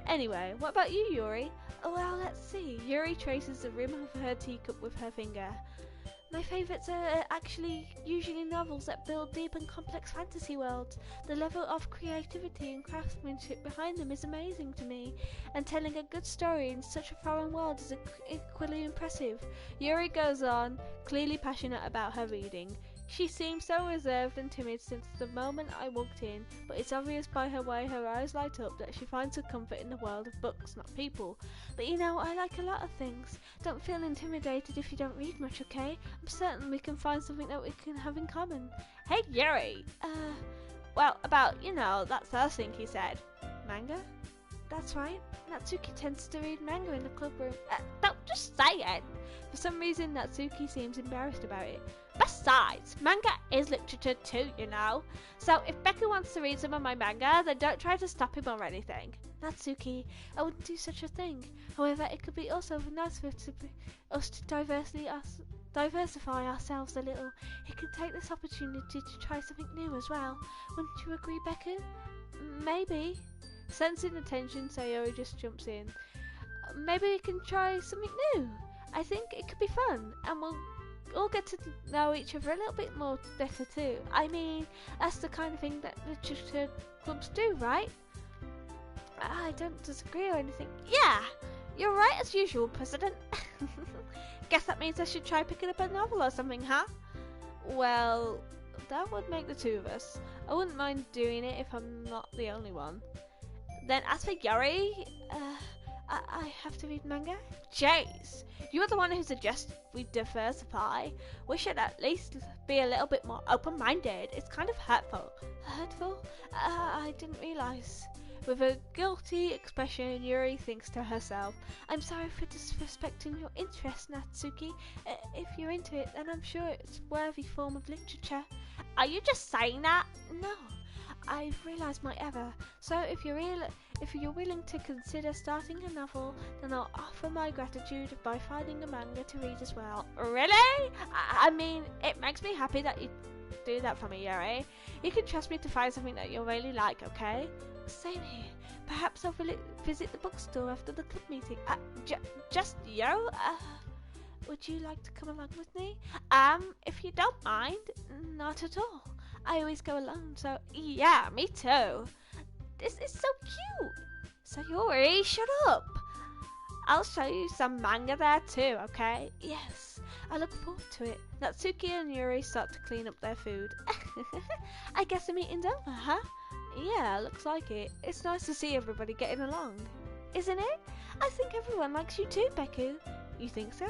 Anyway, what about you, Yuri? Well, let's see. Yuri traces the rim of her teacup with her finger. My favourites are actually usually novels that build deep and complex fantasy worlds. The level of creativity and craftsmanship behind them is amazing to me, and telling a good story in such a foreign world is equally impressive. Yuri goes on, clearly passionate about her reading. She seems so reserved and timid since the moment I walked in, but it's obvious by her way her eyes light up that she finds her comfort in the world of books, not people. But you know, I like a lot of things. Don't feel intimidated if you don't read much, okay? I'm certain we can find something that we can have in common. Hey, Yuri! Well, about, you know, that first thing he said. Manga? That's right. Natsuki tends to read manga in the club room. Don't just say it! For some reason, Natsuki seems embarrassed about it. Besides, manga is literature too, you know. So if Beku wants to read some of my manga, then don't try to stop him or anything. Natsuki, I wouldn't do such a thing. However, it could be also nice for us to diversify ourselves a little. He can take this opportunity to try something new as well. Wouldn't you agree, Beku? Maybe. Sensing the tension, Sayori just jumps in. Maybe we can try something new. I think it could be fun, and we'll all get to know each other a little bit more better too. I mean, that's the kind of thing that literature clubs do, right? I don't disagree or anything. Yeah, you're right as usual, President. Guess that means I should try picking up a novel or something, huh? Well, that would make the two of us. I wouldn't mind doing it if I'm not the only one. Then as for Yuri, I have to read manga? Jeez, you're the one who suggested we diversify. We should at least be a little bit more open-minded. It's kind of hurtful. Hurtful? I didn't realise. With a guilty expression, Yuri thinks to herself, I'm sorry for disrespecting your interest, Natsuki. If you're into it, then I'm sure it's a worthy form of literature. Are you just saying that? No. I've realised my error, so if you're willing to consider starting a novel, then I'll offer my gratitude by finding a manga to read as well. Really? I mean, it makes me happy that you do that for me, Yuri. You can trust me to find something that you'll really like, okay? Same here. Perhaps I'll visit the bookstore after the club meeting. Just you? Would you like to come along with me? If you don't mind, not at all. I always go alone, so yeah, me too. This is so cute. Sayori, shut up. I'll show you some manga there too, okay? Yes, I look forward to it. Natsuki and Yuri start to clean up their food. I guess the meeting's over, huh? Yeah, looks like it. It's nice to see everybody getting along. Isn't it? I think everyone likes you too, Beku. You think so?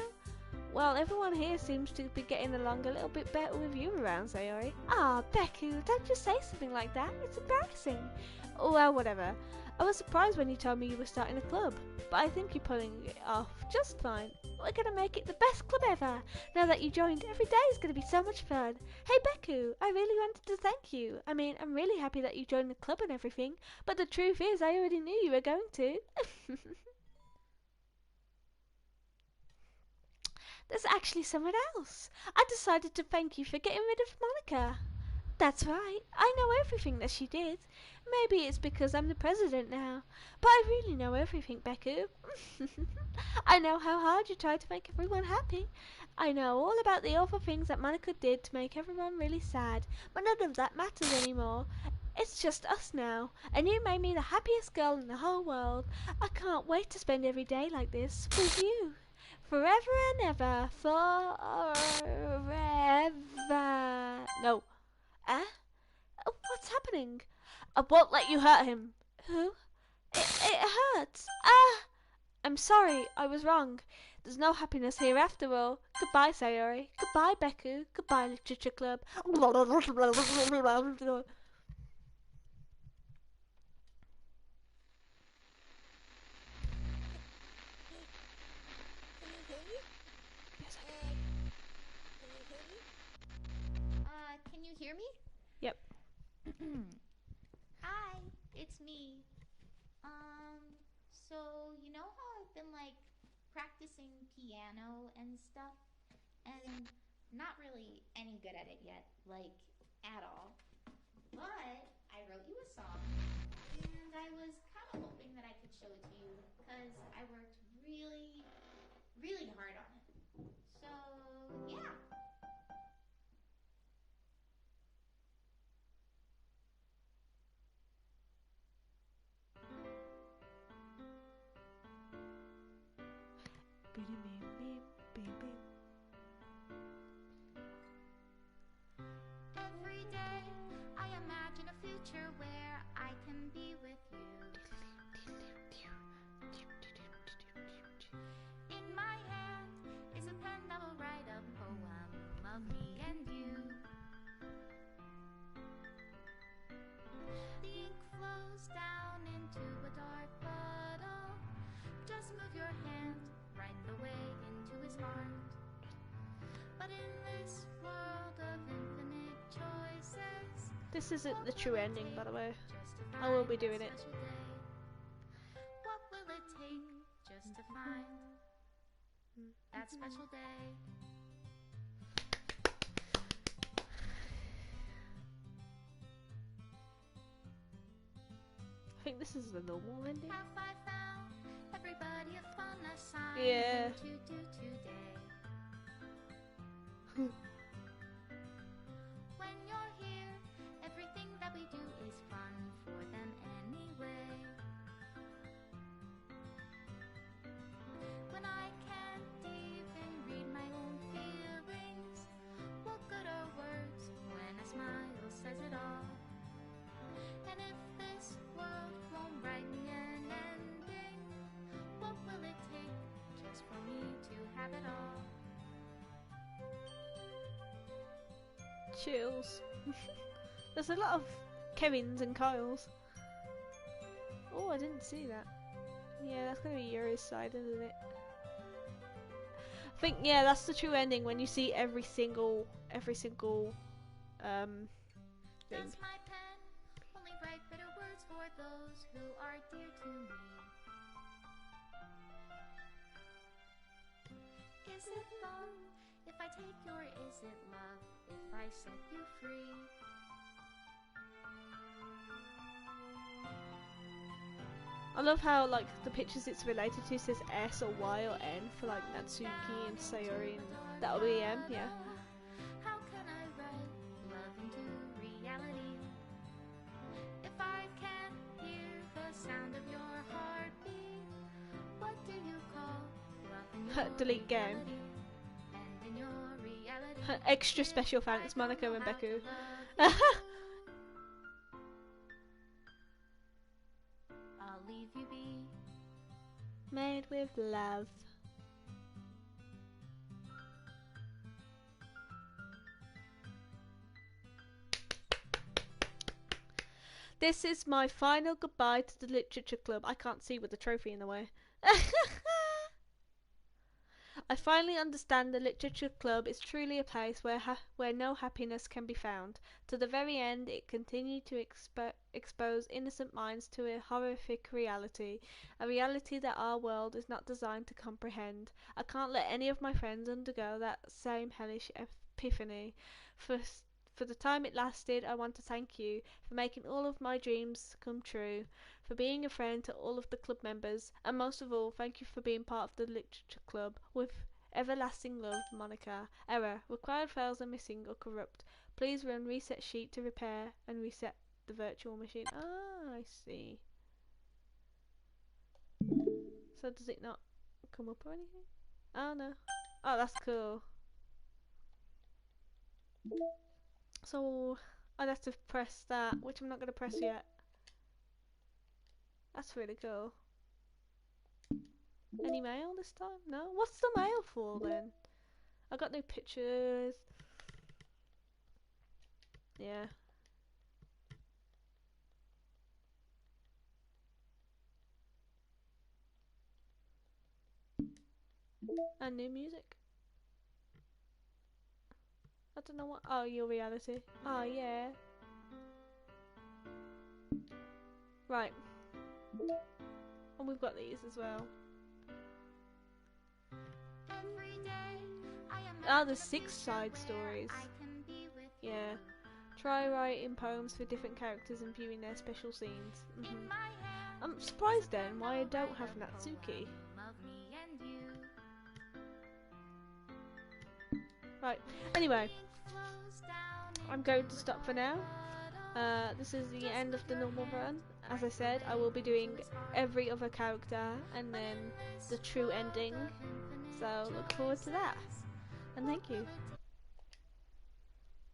Well, everyone here seems to be getting along a little bit better with you around, Sayori. Ah, Beku, don't just say something like that. It's embarrassing. Well, whatever. I was surprised when you told me you were starting a club, but I think you're pulling it off just fine. We're gonna make it the best club ever. Now that you joined, every day is gonna be so much fun. Hey, Beku, I really wanted to thank you. I mean, I'm really happy that you joined the club and everything, but the truth is I already knew you were going to. There's actually someone else. I decided to thank you for getting rid of Monica. That's right. I know everything that she did. Maybe it's because I'm the president now. But I really know everything, Beku. I know how hard you tried to make everyone happy. I know all about the awful things that Monica did to make everyone really sad. But none of that matters anymore. It's just us now. And you made me the happiest girl in the whole world. I can't wait to spend every day like this with you. Forever and ever. Forever. No. What's happening? I won't let you hurt him. Who? It hurts. Ah! I'm sorry, I was wrong. There's no happiness here after all. Goodbye, Sayori. Goodbye, Beku. Goodbye, Literature Club. Yes, I can. Can you hear me? Yep. Hi, it's me. So you know how I've been like practicing piano and stuff, and not really any good at it yet, like at all. But I wrote you a song, and I was kind of hoping that I could show it to you because I worked really, really hard on it. So yeah. Every day I imagine a future where I can be with you. In my hand is a pen that will write a poem of me and you. The ink flows down into a dark puddle. Just move your hand right the way into his heart. But in this world of infinite choices, This isn't the true ending, by the way. I will be doing it. What will it take just to find that special day? I think this is the normal ending. Have I found everybody a fun assignment Yeah. to do today? When you're here, everything that we do is fun for them anyway. When I can't even read my own feelings, what good are words when a smile says it all? And if this world won't write me an ending, what will it take just for me to have it all? Chills. There's a lot of Kevins and Kyles. Oh, I didn't see that. Yeah, that's gonna be Yuri's side, isn't it? I think, yeah, that's the true ending when you see every single thing. Does my pen only write bitter words for those who are dear to me? Is it love if I take you, or is it love if I set you free? I love how, like, the pictures it's related to says S or Y or N for, like, Natsuki and Sayori, and that'll be M, yeah. How can I write love into reality if I can't hear the sound of your heartbeat? What do you call love in your Delete game. reality? And in your reality, Extra special thanks, Monica and how to Beku. love you. I'll leave you be. Made with love. This is my final goodbye to the literature club. I can't see with the trophy in the way. I finally understand the literature club is truly a place where no happiness can be found. To the very end, it continued to expose innocent minds to a horrific reality, a reality that our world is not designed to comprehend. I can't let any of my friends undergo that same hellish epiphany. For the time it lasted, I want to thank you for making all of my dreams come true, for being a friend to all of the club members, and most of all, thank you for being part of the literature club. With everlasting love, Monica. Error. Required files are missing or corrupt. Please run reset sheet to repair and reset the virtual machine. Ah, I see. So does it not come up or anything? Oh no. Oh, that's cool. So I'd have to press that, which I'm not going to press yet. That's really cool. Any mail this time? No? What's the mail for then? I got no pictures. Yeah. And new music. I don't know what. Oh, your reality. Oh, yeah. Right. And we've got these as well. Ah, there's 6 side stories. Yeah. Try writing poems for different characters and viewing their special scenes. I'm surprised then why I don't have Natsuki. Right. Anyway, I'm going to stop for now. This is the end of the normal run. As I said, I will be doing every other character and then the true ending. So look forward to that. And thank you.